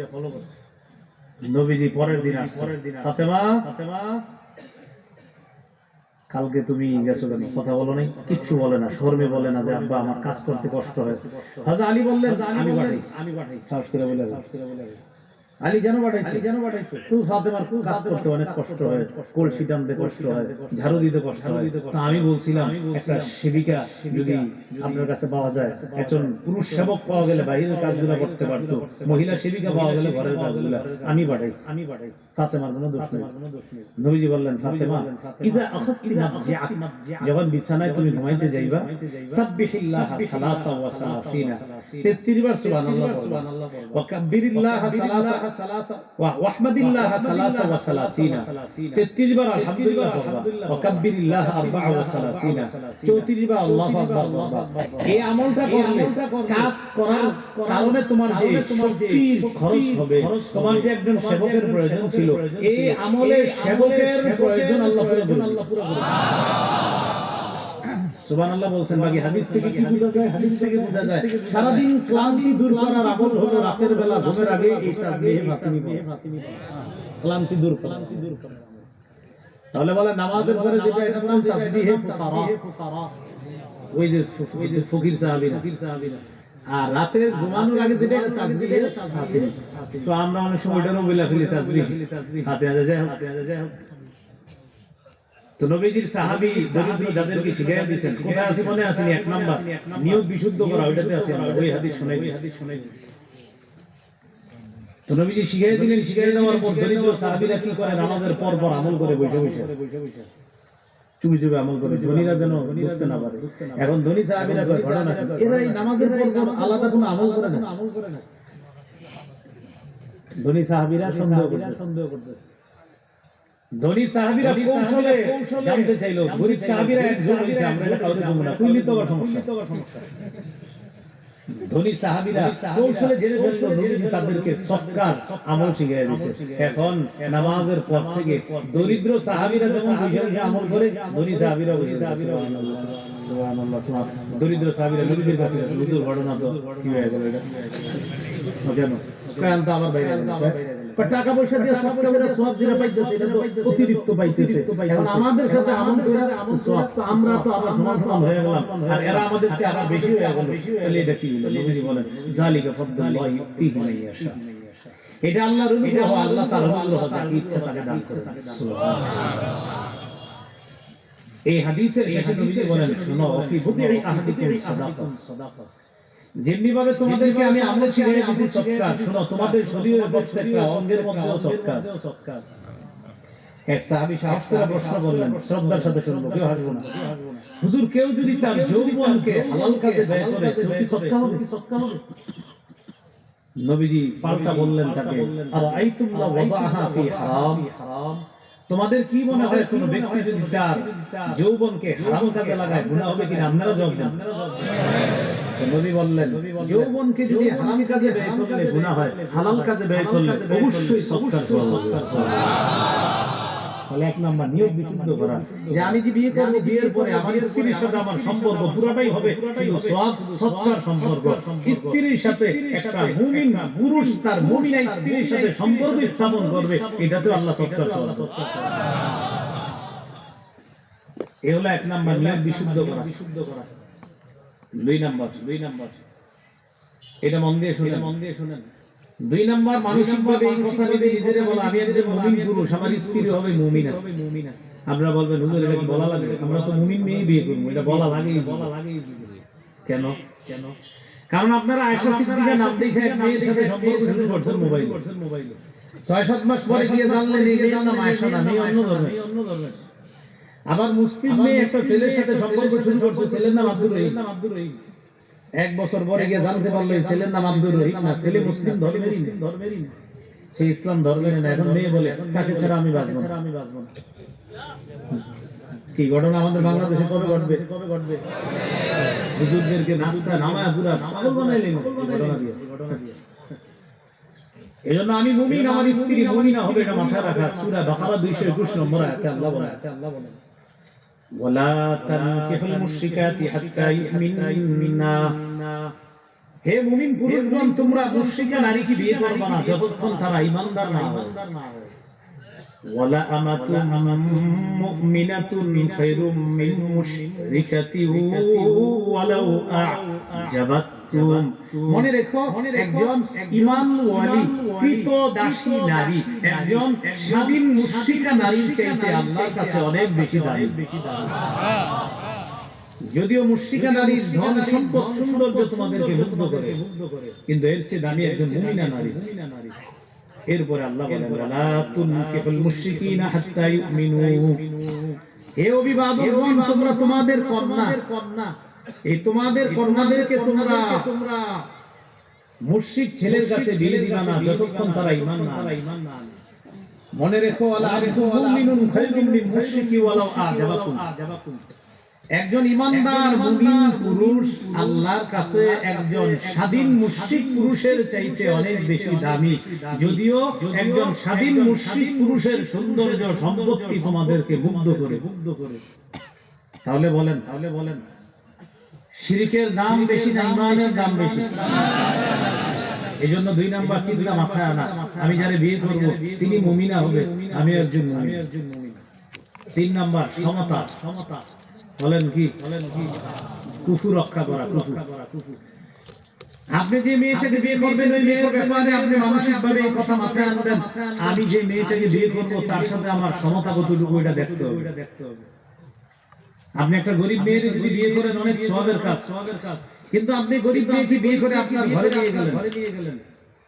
S1: নবীজি পরের দিন ফাতেমা কালকে তুমি গেছো কেন, কথা বলো নাই? কিচ্ছু বলে না, শর্মে বলে না যে আব্বা আমার কাজ করতে কষ্ট হয়। হযরত আলী বললেন আমি পাঠাইছি, সাহস করে বলে আলী যেন পাঠাইছে। তুই ফাতেমার কাজ করতে অনেক কষ্ট হয়, কলসি টানতে কষ্ট হয়, ঝাড়ু দিতে কষ্ট হয়। আমি বলছিলাম একটা সেবিকা যদি আপনার কাছে পাওয়া যায়, একজন পুরুষ সেবক পাওয়া গেলে বাইরের কাজগুলো করতে পারতো, মহিলা সেবিকা পাওয়া গেলে ঘরের কাজগুলো আমি পাঠাইছি। ফাতেমার কোনো দোষ নেই। নবীজি বললেন ফাতেমা ইযা আখাসতি মাদজিআক, যখন বিছানায় তুমি ঘুমাইতে যাইবা, সাব্বিহিল্লাহ সালাসা ওয়া সালাসিনা, 33 বার সুবহানাল্লাহ ওয়া কাব্বিরিল্লাহ সালাসা ওয়াহমাদিল্লাহ সালাসা ওয়া সালাসিনা, 33 বার আলহামদুলিল্লাহ পড়বা, ওয়া কাব্বিরিল্লাহ আরবা'a ওয়া সালাসিনা, 34 বার আল্লাহু আকবার পড়বা। এই আমলটা করলে কাজ করার কারণে তোমার যে শক্তির খরচ হবে, তোমার যে একজন সেবকের প্রয়োজন ছিল, এই আমলে সেবকের প্রয়োজন আল্লাহ পুরো করবে। সুবহানাল্লাহ বলছেন। বাকি হাদিস থেকে কি বোঝা যায়? হাদিস থেকে বোঝা যায় সারা দিন ক্লান্তি দূর করার আমল হলো রাতের বেলা ঘুমের আগে এই তাসবিহে ফাতিমি পড়া, ক্লান্তি দূর করা। তাহলে বলে নামাজের পরে যেটা এটার নাম তাসবিহে ফুকারা, ওই যে ফকির সাহাবীরা। আর রাতে ঘুমানোর আগে যেটা তাসবিহে ফাতিমি। তো আমরা অনেক সময় এটারও বলে ফেলি তাসবিহ ফাতিহা যায় হোক। তো নবীজির সাহাবী দরিদ্র যাদেরকে শিখাইয়া দিয়েছেন, কোথায় আছে মনে আছে? 1 নাম্বার নিয়ত বিশুদ্ধ করা, ওইটাতে আছে। আমরা ওই হাদিস শুনাই। তো নবীজি শিখাইয়া দিলেন, শিখাইয়া দেওয়ার পর দরিদ্র সাহাবীরা কি করে? নামাজের পর আমল করে বসে চুপি চুপি আমল করে, ধনীরা যেন বুঝতে না পারে। এখন ধনী সাহাবীরা কয় ঘটনা কি? এরা এই নামাজের পর আলাদা কোনো আমল করে না। ধনী সাহাবীরা সন্দেহ করতেছে। ধনী সাহাবীরা কৌশলে জানতে চাইলো, গরীব সাহাবীরা একজন হইছে, আমরা এটা কাউকে দেব না, কইলি তো সমস্যা। ধনী সাহাবীরা কৌশলে জেনে ফেললো নবীজি তাদেরকে সৎকার আমল শিখিয়ে দিয়েছে। এখন নামাজের পর থেকে দরিদ্র সাহাবীরা যখন বসে আমল করে, ধনী সাহাবীরা বসে সুবহানাল্লাহ সুবহানাল্লাহ। দরিদ্র সাহাবীরা নবীজির কাছে, হুজুর ঘটনা তো কি হয়ে গেল এটা কেন? কারণ তো আমার বাইরে টাকা পয়সা দিয়ে সওয়াব যেটা পাইতেছে এটা তো অতিরিক্ত পাইতেছে। এখন আমাদের সাথে আমল করে সওয়াব তো আমরা তো আবার সমান হয়ে গেলাম, আর এরা আমাদের চেয়ে আবার বেশি হয়ে গেল। তাহলে এটা কি হলো? নবীজি বলেন যালিকা ফাদলুল্লাহি ইউতিহি মান ইয়াশা, এটা আল্লাহর অনুগ্রহ, আল্লাহ তার অনুগ্রহ যাকে ইচ্ছা তাকে দান করেন। সুবহানাল্লাহ। এই হাদিসের শেষে নবীজি বলেন, শুনো, ফি বুদিই আহাদিকুম সাদাকা, যেমনি ভাবে তোমাদেরকে আমি আমল শিখিয়ে দিয়েছি সৎকার, শুনো, তোমাদের শরীরের প্রত্যেকটা অঙ্গের মধ্যে সৎকার। এক সাহাবী সাহস করে প্রশ্ন করলেন, শ্রদ্ধার সাথে শুনবো, কেউ হাসবো না। হুজুর, কেউ যদি তার যৌবনকে হালাল কাজে ব্যয় করে কি সৎকার হবে? নবীজি পাল্টা বললেন তাকে, আর আইতুম লা ওয়াদাহা ফি হারাম, তোমাদের কি মনে হয় কোন ব্যক্তি যদি তার যৌবনকে হারাম কাজে লাগায় গুনাহ হবে কিনা? আপনারা জবাব দেন। নবী বললেন, যৌবনকে যদি হারাম কাজে ব্যয় করলে গুনাহ হয়, হালাল কাজে ব্যয় করলে অবশ্যই সৎকার করা হবে। তাহলে 1 নাম্বার নিয়ত বিশুদ্ধ করা, যে আমি যে বিয়ে করব, বিয়ের পরে আমার স্ত্রীর সাথে আমার সম্পর্ক পুরোটাই হবে শুধু সওয়াব সৎকার সম্পর্ক। স্ত্রীর সাথে একটা মুমিন পুরুষ তার মুমিনা স্ত্রীর সাথে সম্পর্ক স্থাপন করবে, এটাতে আল্লাহ সৎকার করবে। এই হলো 1 নাম্বার নিয়ত বিশুদ্ধ করা। 2 নাম্বার, এটা মন দিয়ে শুনেন। দুই নাম্বার মানসিকভাবে এই কথা নিজেরে বলা, আমি একজন মুমিন পুরুষ, আমার স্ত্রী হবে মুমিনা। আপনারা বলবেন হুজুর এটা কি বলা লাগে? আমরা তো মুমিন মেয়ে বিয়ে করব, এটা বলা লাগে? কেন? কারণ আপনারা আয়েশা সিদ্দিকার নাম দেখে এক মেয়ের সাথে সম্পর্ক শুরু করছেন মোবাইলে। 6-7 মাস পরে গিয়ে জানলেন এই মেয়ের নাম আয়েশা না, মেয়ে অন্য ধর্মের। আবার মুসলিম মেয়ে একটা ছেলের সাথে সম্পর্ক শুরু করছে, ছেলের নাম আব্দুর রহিম। 1 বছর পরে গিয়ে জানতে পারলো এই ছেলের নাম আব্দুর রহিম না, ছেলে মুসলিম ধর্মেরই না, সে ইসলাম ধর্মের না। এখন মেয়ে বলে তাকে ছাড়া আমি বাঁচবো না। কি ঘটনা আমাদের বাংলাদেশে কবে ঘটবে? হুজুরদেরকে নাস্তা নামায় পুরা পাগল বানাইলেন ঘটনা দিয়ে। এজন্য আমি মুমিন, আমার স্ত্রী মুমিনা হবে, এটা মাথায় রাখা। সূরা বাকারা 221 নম্বর আয়াতে আল্লাহ বলেন, ওয়ালা তানকিহুল মুশরিকাতি হাত্তা ইউমিন্না। হে মুমিন পুরুষগণ, তোমরা মুশরিকা নারীকে বিয়ে করবে না যতক্ষণ তারা ঈমানদার না হয়। ওয়ালা আমাতুম মুমিনাতুন খায়রুম মিন মুশরিকাতিন ওয়ালাউ আ'জাবাতকুম। মনে রেখো, একজন ঈমানওয়ালী কৃতদাসী নারী একজন স্বাধীন মুশরিকা নারীর চাইতে আল্লাহর কাছে অনেক বেশি দামি। যদিও মুশরিকা নারীর ধন সম্পদ সৌন্দর্য তোমাদেরকে মুগ্ধ করে, কিন্তু এর চেয়ে দামি একজন মুমিনা নারী। এরপরে আল্লাহ বলেন, ওয়ালা তুনকিহুল মুশরিকিনা হাত্তা ইউমিনু। হে অভিভাবকগণ, তোমরা তোমাদের কন্যাদেরকে তোমরা মুশরিক ছেলের কাছে বিয়ে দিবা না যতক্ষণ তারা ঈমান না আনে। মনে রেখো, ওয়ালা মুমিনুন খায়রুম মিন মুশরিকি ওয়ালাউ আ'জাবাকুম। একজন ঈমানদার মুমিন পুরুষ আল্লাহর কাছে একজন স্বাধীন মুশরিক পুরুষের চাইতে অনেক বেশি দামি, যদিও একজন স্বাধীন মুশরিক পুরুষের সৌন্দর্য সম্পত্তি তোমাদেরকে মুগ্ধ করে। তাহলে বলেন শিরকের দাম বেশি না ঈমানের দাম বেশি? এজন্য 2 নাম্বার চিন্তা মাথায় আনা, আমি যারে বিয়ে করব তিনি মুমিনা হবে, আমি একজন মুমিন। 3 নাম্বার সমতা। বলেন কি? কুফর রক্ষা করা। আপনি যে মেয়েটাকে বিয়ে করবেন ওই মেয়ের ব্যাপারে আপনি মানসিকভাবে এই কথা মাথায় আনবেন, আমি যে মেয়েটাকে বিয়ে করব তার সাথে আমার সমতা কতটুকু এটা দেখতে হবে। আপনি একটা গরিব মেয়েকে যদি বিয়ে করেন অনেক সওয়াবের কাজ, কিন্তু আপনি গরিব মেয়েকে বিয়ে করে আপনার ঘরে নিয়ে গেলেন,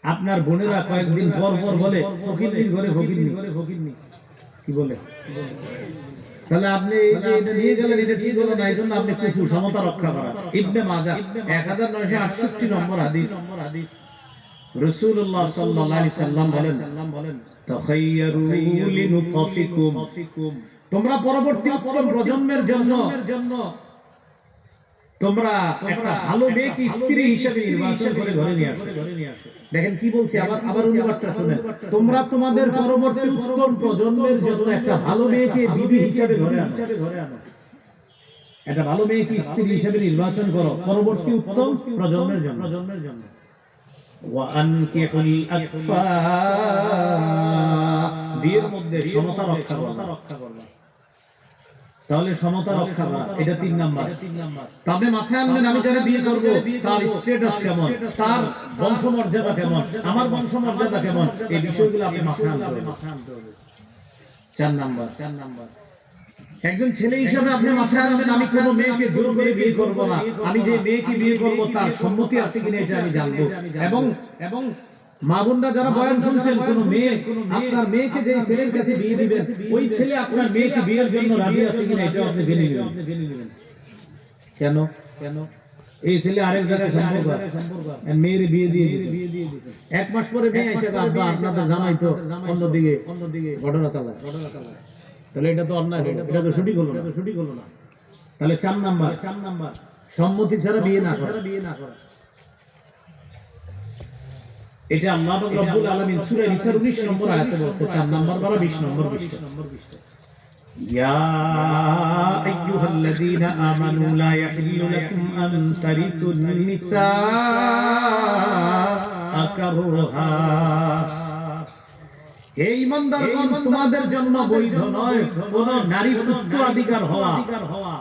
S1: আপনার বোনেরা কয়েকদিন পর বলে ফকিরনির ঘরে ফকিরনি কি বলে, তাহলে আপনি এই যে এটা নিয়ে গেলেন এটা ঠিক হলো না। এজন্য আপনি কুফর, সমতা রক্ষা করা। ইবনে মাজাহ 1968 নম্বর হাদিস, রাসূলুল্লাহ সাল্লাল্লাহু আলাইহি সাল্লাম বলেন, তাখায়্যারু লিনুতাফিকুম। তোমরা পরবর্তী উত্তম প্রজন্মের জন্য তোমরা একটা ভালো মেয়েকে স্ত্রী হিসেবে নির্বাচন করে ঘরে নিয়ে আসো। দেখেন কি বলছি, আবার অনুবাদটা শুনেন। তোমরা তোমাদের পরবর্তী উত্তম প্রজন্মের জন্য একটা ভালো মেয়েকে বিবি হিসেবে ঘরে আনো। একটা ভালো মেয়েকে স্ত্রী হিসেবে নির্বাচন করো পরবর্তী উত্তম প্রজন্মের জন্য। ওয়া আনকিহুল আকফা। বিয়ের মধ্যে সমতা রক্ষা করবা। তাহলে সমতা রক্ষা করা, এটা 3 নাম্বার। তবে মাথায় আনবেন, আমি যারা বিয়ে করব তার স্ট্যাটাস কেমন, তার বংশমর্যাদা কেমন, আমার বংশমর্যাদা কেমন, এই বিষয়গুলো আপনি মাথায় আনতে হবে। 4 নাম্বার, একজন ছেলে হিসেবে আপনি মাথায় আনবেন, আমি কোনো মেয়েকে জোর করে বিয়ে করব না। আমি যে মেয়েকে বিয়ে করব তার সম্মতি আছে কিনা এটা আমি জানবো। এবং মা বোনরা যারা বয়ান শুনছেন, কোন মেয়ে আপনার মেয়েকে যে ছেলের কাছে বিয়ে দিবেন ওই ছেলে আপনার মেয়েকে বিয়ের জন্য রাজি আছে কিনা এটা আপনি জেনে নেবেন। কেন এই ছেলে আরেক জায়গায় সম্পর্ক মেয়ের বিয়ে দিয়ে দিবেন, 1 মাস পরে মেয়ে এসে আব্বা আপনাদের জামাই তো অন্যদিকে ঘটনা চালায়, তাহলে এটা তো অন্যায়, এটা তো সঠিক হলো না। তাহলে 4 নাম্বার সম্মতি ছাড়া বিয়ে না করা। এটা আল্লাহ রাব্বুল আলামিন সূরা নিসার 19 নম্বর আয়াতে বলছে। 4 নাম্বার বলা 20 নম্বর। ইয়া আইয়ুহাল্লাযীনা আমানু লা ইয়াহিল্লু লাকুম আন তারিসুন নিসা কারহা। হে ঈমানদারগণ, তোমাদের জন্য বৈধ নয় কোন নারীর উত্তরাধিকার হওয়া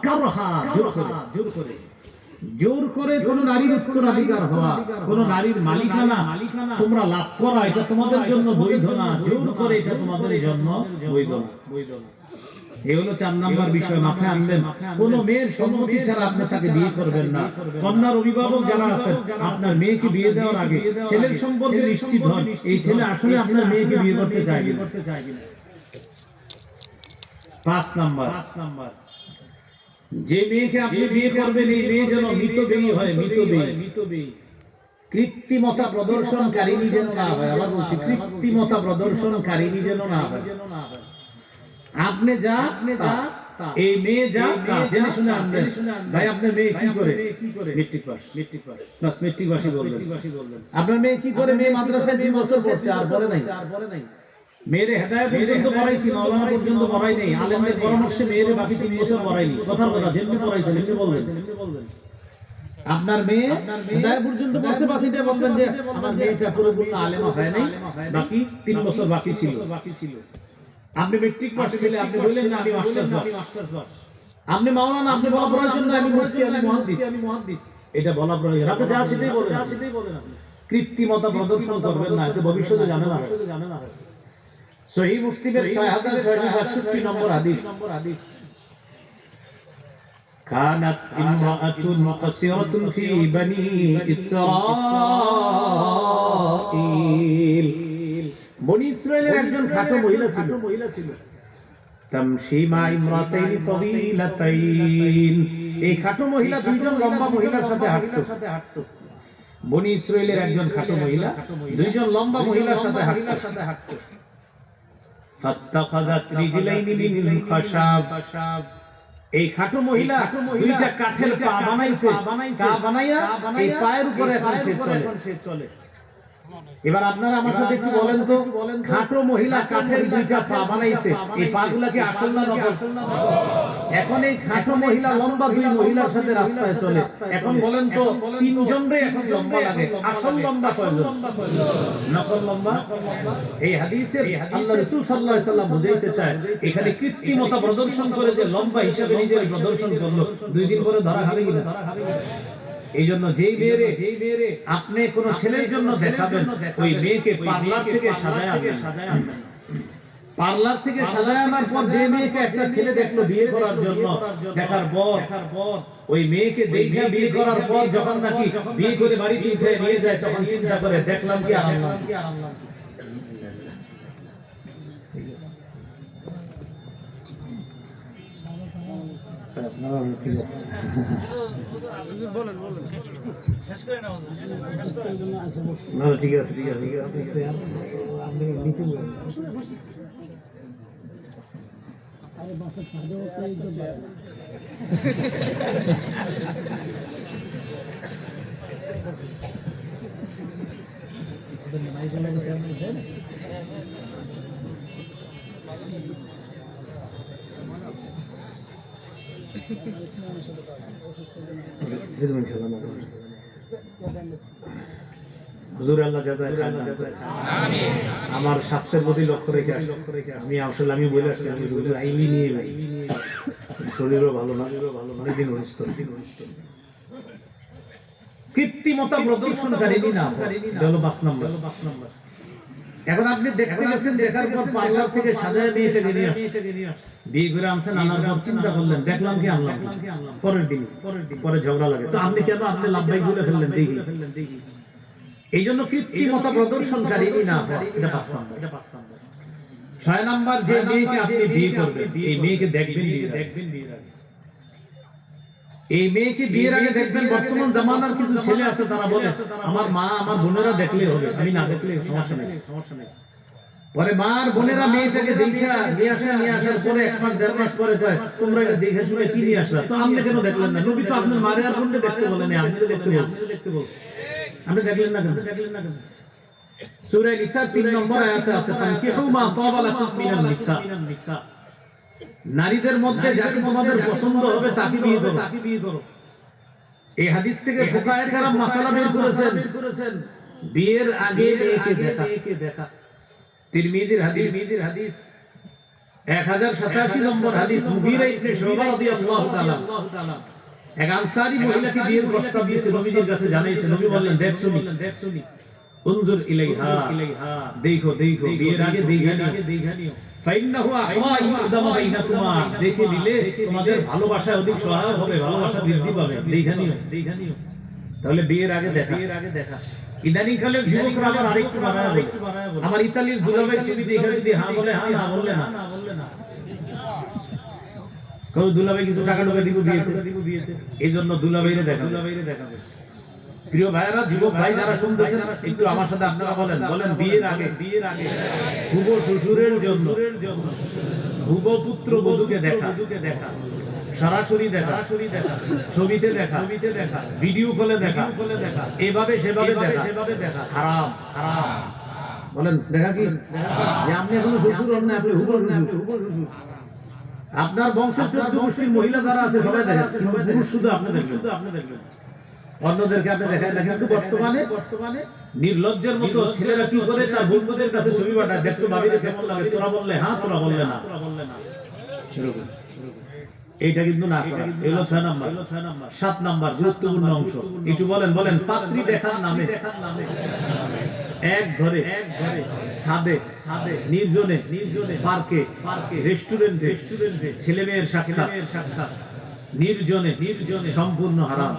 S1: কারহা, জোর করে। জোর করে কোন নারীর উত্তরাধিকার হওয়া, কোন নারীর মালিকানা তোমরা লাভ করা, এটা তোমাদের জন্য বৈধ না। জোর করে এটা তোমাদের জন্য বৈধ না। এই হলো 4 নাম্বার বিষয়, মাথায় আনবেন। কোন মেয়ের সম্মতি ছাড়া আপনি তাকে বিয়ে করবেন না। কন্যার অভিভাবক যারা আছেন, আপনার মেয়েকে বিয়ে দেওয়ার আগে ছেলের সম্পর্কে নিশ্চিত হন, এই ছেলে আসলে আপনার মেয়েকে বিয়ে করতে চায় কিনা। 5 নাম্বার, যে মেয়েকে আপনি বিয়ে করবেন এই মেয়ে যেন মিতব্যয়ী হয়, মিতব্যয়ী। কৃত্রিমতা প্রদর্শনকারিনী যেন না হয়। আবার বলছি, কৃত্রিমতা প্রদর্শনকারিনী যেন না হয়। আপনি যা এই মেয়ে যা জেনে শুনে আনবেন। ভাই আপনার মেয়ে কি করে? মেট্রিক পাস, মেট্রিক পাসই বলবেন। আপনার মেয়ে কি করে? মেয়ে মাদ্রাসায় 2 বছর পড়ছে, আর পড়ে নাই। মেয়েরে হেদায়েত পর্যন্ত পড়াইছি, মাওলানা পর্যন্ত পড়াই নাই। আলেমদের পরামর্শে মেয়েরে বাকি 3 বছর পড়াইনি। কথার কথা যেমনি পড়াইছেন এমনি বলবেন। আপনার মেয়ে হেদায়েত পর্যন্ত পড়ছে, বাস এটা বলবেন যে আমার মেয়েটা পুরোপূর্ণ আলেমা হয় নাই, বাকি 3 বছর বাকি ছিল। আপনি মেট্রিক পাস ছেলে, আপনি বললেন না আমি মাস্টার্স পাস। আপনি মাওলানা, আপনি বলা পড়ার জন্য আমি মুফতি, আমি মুহাদ্দিস, এটা বলা প্রয়োজন। আপনি যা সেটাই বলেন, আপনি কৃত্রিমতা প্রদর্শন করবেন না, এটা ভবিষ্যতে জানেন না। সহিহ মুসলিমের 6667 নম্বর হাদিস, কানাত ইমরাআতুন মুকসিরাতুন ফি বানি ইসরাঈল। বনি ইসরাইলের একজন খাটো মহিলা ছিল। তামশি মা ইমরাতাইনি তাওয়িলাতাইন। এই খাটো মহিলা 2 জন লম্বা মহিলার সাথে হাঁটতো। বনি ইসরাইলের একজন খাটো মহিলা 2 জন লম্বা মহিলার সাথে হাঁটতো। ফাত্তাখাযাত রিজলাইনি মিন খাশাব। এই খাটো মহিলা 2টা কাঠের পা বানাইছে, বানাইয়া এই পায়ের উপরে এখন সে চলে। এবার আপনারা আমার সাথে একটু বলেন তো, খাটো মহিলা কাঠের 2টা পা বানাইছে, এই পাগুলা কি আসল না নকল? এখন এই খাটো মহিলা লম্বা 2 মহিলার সাথে রাস্তায় চলে। এখন বলেন তো 3 জনরে এখন লম্বা লাগে, আসল লম্বা কয়জন? নকল লম্বা। এই হাদিসে আল্লাহ রাসূল সাল্লাল্লাহু আলাইহি সাল্লাম বুঝাইতে চায়, এখানে কৃত্রিমতা প্রদর্শন করে যে লম্বা হিসাবে নিজের প্রদর্শন করলো, 2 দিন পরে ধরা খাবে কিনা? এই জন্য যেই মেয়েরে আপনি কোন ছেলের জন্য দেখাবেন, ওই মেয়েকে পার্লার থেকে সাজায় আনবেন। পার্লার থেকে সাজায় আনার পর যে মেয়েকে একটা ছেলে দেখলো বিয়ে করার জন্য, দেখার পর ওই মেয়েকে দেখে বিয়ে করার পর যখন নাকি বিয়ে করে বাড়িতে নিয়ে যায়, তখন চিন্তা করে দেখলাম কি আর আনলাম। ঠিক আছে, ঠিক আছে, আপনি নিচে আমার স্বাস্থ্যের প্রতি লক্ষ্য রেখে আমি আসলে আমি বলে আসছি, আমি আইনি নিয়ে শরীরও ভালো না, অনেকদিন অনিষ্ট। কৃত্রিমতা প্রদর্শনকারিনী না হলো 5 নম্বর। এখন আপনি দেখতে গেছেন, দেখার পর পার্লার থেকে সাজায় মেয়েটা নিয়ে আসছে, বিয়ে করে আনছেন, আনার পর চিন্তা করলেন দেখলাম কি আনলাম। পরে ঝগড়া লাগে, তো আপনি কেন আপনি লাভবাই বলে ফেললেন? দেখি এই জন্য কৃত্রিমতা প্রদর্শনকারিনী না হয়, এটা 5 নম্বর। 6 নম্বর, যে মেয়েকে আপনি বিয়ে করবেন এই মেয়েকে দেখবেন বিয়ের আগে। এই মেয়েকে বিয়ের আগে দেখবেন, বর্তমান জামানার কিছু ছেলে আছে তারা বলে আমার মা আমার বোনেরা দেখলে হবে, আমি না দেখলে সমস্যা নেই। পরে মা আর বোনেরা মেয়েটাকে দেখে নিয়ে আসার পরে 1 মাস 1.5 মাস পরে কয় তোমরা এটা দেখে শুনে কি নিয়ে আসলা, তো আপনি কেন দেখলেন না? নবী তো আপনার মারে আর বোনকে দেখতে বলেন, আপনি তো দেখতে বল, আপনি দেখলেন না কেন? সূরা নিসা 3 নম্বর আয়াতে আছে, ফানকিহু মা তাবা লাকুম মিনান নিসা। নারীদের মধ্যে যাকে তোমাদের পছন্দ হবে তাকে বিয়ে করো। এই হাদিস থেকে ফুকাহায়ে কেরাম মাসালা বের করেছেন, বিয়ের আগে মেয়েকে দেখা। তিরমিজির হাদিস 1087 নম্বর হাদিস, মুগীরা ইবনে শুবা রাদিয়াল্লাহু তাআলা এক আনসারী মহিলাকে বিয়ের প্রস্তাব দিয়েছে, নবীজির কাছে জানাইছে। নবী বললেন, দেখছুনি উনজুর ইলাইহা, দেখো বিয়ের আগে দেখা নিও। ফাইন্নাহু আহরা ইউদাম বাইনাকুমা, দেখে নিলে তোমাদের ভালোবাসা অধিক সহায়ক হবে, ভালোবাসা বৃদ্ধি পাবে। দেখা নিও। তাহলে বিয়ের আগে দেখা। ইদানিং কালে যুবকরা আবার আরেকটু বাড়ায় বলে, আমার ইতালির দুলাভাই ছবি দেখে যদি হ্যাঁ বলে হ্যাঁ, না বললে না। কারণ দুলাভাই কিছু টাকা দিব বিয়েতে, এই জন্য দুলাভাইরে দেখাবে। প্রিয় ভাইরা, যুবক ভাই যারা শুনতেছেন, একটু আমার সাথে আপনারা বলেন বিয়ের আগে হুব শ্বশুরের জন্য হুব পুত্র বধূকে দেখা, সরাসরি দেখা, ছবিতে দেখা, ভিডিও কলে দেখা, এভাবে সেভাবে দেখা হারাম। বলেন দেখা কি যে আপনি এখনো শ্বশুর হন না, আপনি হুব শ্বশুর। আপনার বংশের 14 গোষ্ঠীর মহিলা যারা আছে সবাই দেখেন, কিন্তু পুরুষ শুধু আপনি দেখবেন, অন্যদেরকে আপনি দেখায় না। কিন্তু বর্তমানে নির্লজ্জের মতো ছেলেরা কি করে, তার বন্ধুদের কাছে ছবি পাঠায়, দেখতো ভাবিরে কেমন লাগে, তোরা বললে হ্যাঁ, তোরা বললে না। এইটা কিন্তু না করা। এলো 6 নাম্বার। 7 নাম্বার গুরুত্বপূর্ণ অংশ, একটু বলেন পাত্রী দেখার নামে এক ঘরে ছাদে, নির্জনে, পার্কে, রেস্টুরেন্টে ছেলে মেয়ের সাক্ষাৎ নির্জনে সম্পূর্ণ হারাম।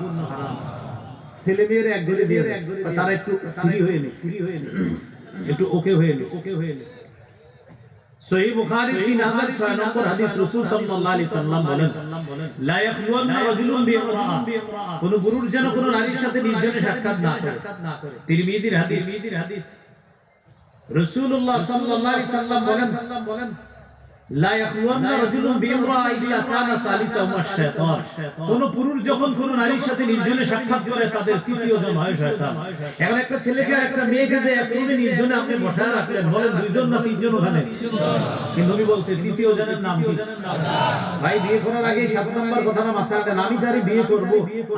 S1: ছেলে মেয়ের এক ঘরে দিয়ে তারা একটু ফ্রি হয়ে নে, একটু ওকে হয়ে নে। সহিহ বুখারী 3006 নম্বর হাদিস, রাসূল সাল্লাল্লাহু আলাইহি সাল্লাম বলেন, লা ইয়াখলুওয়ান্না রাজুলুন বিইমরাআ, কোন পুরুষ যেন কোন নারীর সাথে নির্জনে সাক্ষাৎ না করে। তিরমিজির হাদিস। রাসূলুল্লাহ সাল্লাল্লাহু আলাইহি সাল্লাম বলেন, লা ইয়াখলুওয়ান্না রাজুলুন বিইমরাআ ইল্লা কানা সালিসাহুমা শাইতান, কোন পুরুষ যখন কোন নারীর সাথে নির্জনে সাক্ষাৎ করে তাদের তৃতীয় জন হয় শয়তান। এখন একটা ছেলেকে আর একটা মেয়েকে যে একজনে নির্জনে আপনি বসায় রাখলেন, বলেন দুইজন না তিনজন ওখানে, কিন্তু নবী বলছে তৃতীয় জনের নাম কি? ভাই বিয়ে করার আগে 7 নম্বর কথাটা মাথায় রাখেন, আমি যারে বিয়ে করব,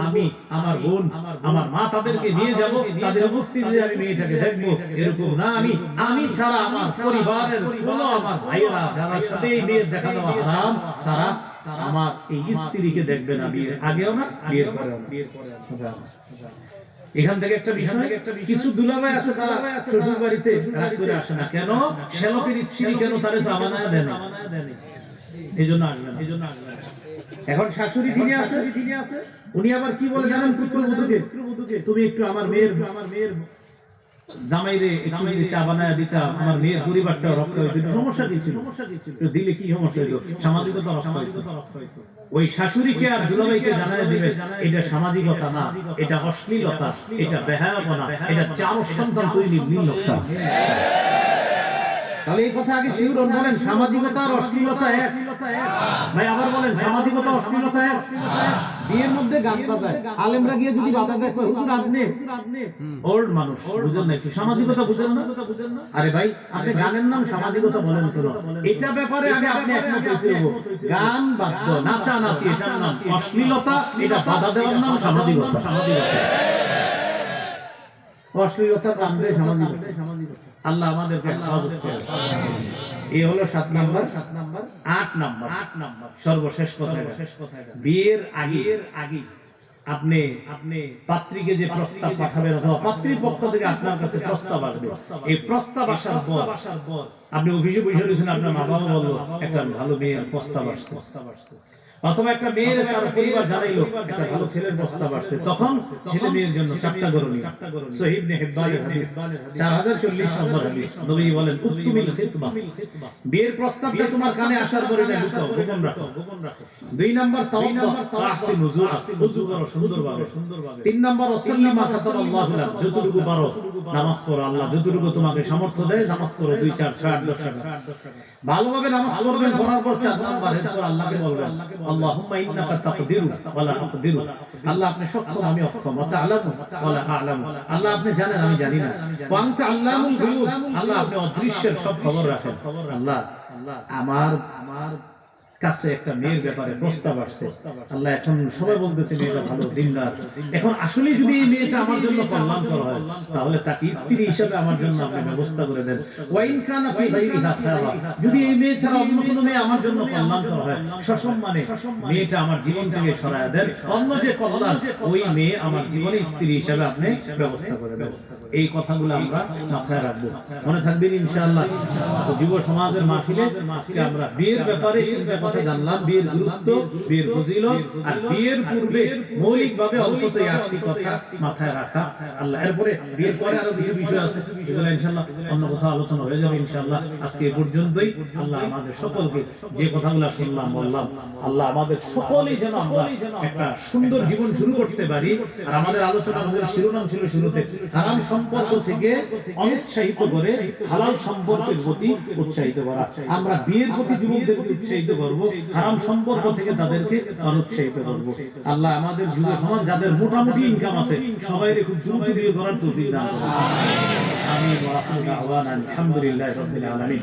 S1: আমি, আমার বোন, আমার মা, তাদেরকে নিয়ে যাব, তাদের উপস্থিতিতে আমি মেয়েটাকে দেখব, এরকম না আমি ছাড়া আমার পরিবারের কোন আমার ভাইয়েরা যারা সাথে এই বিয়ে দেখা দেওয়া হারাম, তারা আমার এই স্ত্রীকে দেখবে না, বিয়ের আগেও না, বিয়ের পরেও না। এখান থেকে একটা বিষয়, কিছু দুলাভাই আছে তারা শ্বশুর বাড়িতে রাগ করে আসে না, কেন? শ্যালকের স্ত্রী কেন তারে জামানায় দেয় না, এইজন্য আসবে না। এখন শাশুড়ি যিনি আছে, উনি আবার কি বলে জানেন? পুত্রবধূকে, তুমি একটু আমার মেয়ের জামাইরে একটু চা বানায় দিতা, আমার মেয়ের পরিবারটা রক্ষা হইতো। সমস্যা কি ছিল? দিলে কি সমস্যা হইতো? সামাজিকতা রক্ষা হইতো। ওই শাশুড়িকে আর দুলাভাইকে জানায় দিবে, এটা সামাজিকতা না, এটা অশ্লীলতা, এটা বেহায়াপনা, এটা 4 সন্তান তৈরির নীল নকশা। তাহলে এই কথা আগে শিউরন বলেন, সামাজিকতা আর অশ্লীলতা এক। ভাই আবার বলেন, সামাজিকতা অশ্লীলতা এক। বিয়ের মধ্যে গান বাজায়, আলেমরা গিয়ে যদি বাধা দেয়, হুজুর আপনি ওল্ড মানুষ, বুঝেন না, সামাজিকতা বুঝেন না। আরে ভাই, আপনি গানের নাম সামাজিকতা বলেন কেন? এটা ব্যাপারে আগে আপনি একমত হইতে হবে। গান বাদ্য, নাচানাচি, এটার নাম অশ্লীলতা, এটা বাধা দেওয়ার নাম সামাজিকতা। অশ্লীলতা কান্দে সামাজিকতা। আল্লাহ আমাদেরকে হেফাজত করে। এই হলো 7 নাম্বার। 8 নাম্বার সর্বশেষ কথা, বিয়ের আগে আপনি পাত্রীকে যে প্রস্তাব পাঠাবেন অথবা পাত্রীর পক্ষ থেকে আপনার কাছে প্রস্তাব আসবে, এই প্রস্তাব আসার পর আপনি অফিসে বসে রয়েছেন, আপনার মা বাবা বললো একটা ভালো মেয়ের প্রস্তাব আসছে, অথবা একটা মেয়ের তার পরিবার জানাইলো একটা ভালো ছেলের প্রস্তাব আসছে, তখন ছেলে মেয়ের জন্য 4টা করণীয়। সহিহ ইবনে হিব্বানের হাদিস 4040 নম্বর হাদিস, নবী বলেন, উত্তমিল খিতবা, বিয়ের প্রস্তাবটা তোমার কানে আসার পরে না লুকাও, গোপন রাখো। 2 নাম্বার তাওয়াক্কুল, তাহসিন হুজুর, ওযু করো সুন্দরভাবে। 3 নাম্বার ওয়াসাল্লি মা কাতাবাল্লাহু লাক, যতটুকু পারো নামাজ পড়ো, আল্লাহ যতটুকু তোমাকে সামর্থ্য দেয় নামাজ পড়ো, 2 4 6 10 টাকা ভালোভাবে নামাজ পড়বেন। পড়ার পর 4 নাম্বার এরপর আল্লাহকে বলবেন, আল্লাহুম্মা ইন্নাকা তাকদিরু ওয়া লা আকদিরু, আল্লাহ আপনি সক্ষম আমি অক্ষম, ওয়া তা'লামু ওয়া লা আ'লামু, আল্লাহ আপনি জানেন আমি জানি না, ওয়া আনতা আল্লামুল গুয়ুব, আল্লাহ আপনি অদৃশ্যের সব খবর রাখেন। আল্লাহ আমার কাছে একটা মেয়ের ব্যাপারে প্রস্তাব আসছে, আল্লাহ এখন সবাই বলতেছে মেয়েটা ভালো দিনদার, এখন আসলে যদি এই মেয়েটা আমার জন্য কল্যাণকর হয় তাহলে তাকে স্ত্রী হিসেবে আমার জন্য আপনি ব্যবস্থা করে দেন। ওয়াইন কানা ফি গায়রিহা খায়রা, যদি এই মেয়ে ছাড়া অন্য কোনো মেয়ে আমার জন্য কল্যাণকর হয়, সসম্মানে মেয়েটা আমার জীবন থেকে সরায় দেন, অন্য যে কল্যাণ ওই মেয়ে আমার জীবনে স্ত্রী হিসেবে আপনি ব্যবস্থা করে দেন। এই কথাগুলো আমরা মাথায় রাখবো, মনে থাকবেন ইনশাআল্লাহ। তো যুব সমাজের মাহফিলে আজকে আমরা বিয়ের ব্যাপারে তিনটা কথা জানলাম, বিয়ের গুরুত্ব, বিয়ের ফজিলত, আর বিয়ের পূর্বে মৌলিকভাবে অন্তত এই 8টি কথা মাথায় রাখা। আল্লাহ এরপরে বিয়ের পরে আরো কিছু বিষয় আছে, এগুলো ইনশাআল্লাহ অন্য কোথাও আলোচনা হয়ে যাবে ইনশাআল্লাহ। আজকে এই পর্যন্তই। আল্লাহ আমাদের সকলকে যে কথাগুলো শুনলাম বললাম, আল্লাহ আমাদের সকলেই যেন আমরা একটা সুন্দর জীবন শুরু করতে পারি। আর আমাদের আলোচনা, আমাদের শিরোনাম ছিল শুরুতে হারাম সম্পর্ক থেকে অনুৎসাহিত করে হালাল সম্পর্কের প্রতি উৎসাহিত করা। আমরা বিয়ের প্রতি যুবকদেরকে উৎসাহিত করব, হারাম সম্পর্ক থেকে তাদেরকে অনুৎসাহিত করব। আল্লাহ আমাদের যুব সমাজ যাদের মোটামুটি ইনকাম আছে সবাইকে খুব দ্রুত বিয়ে করার তৌফিক দান করুন। আমিন ওয়া আখিরু দাওয়ানা আলহামদুলিল্লাহি রাব্বিল আলামিন।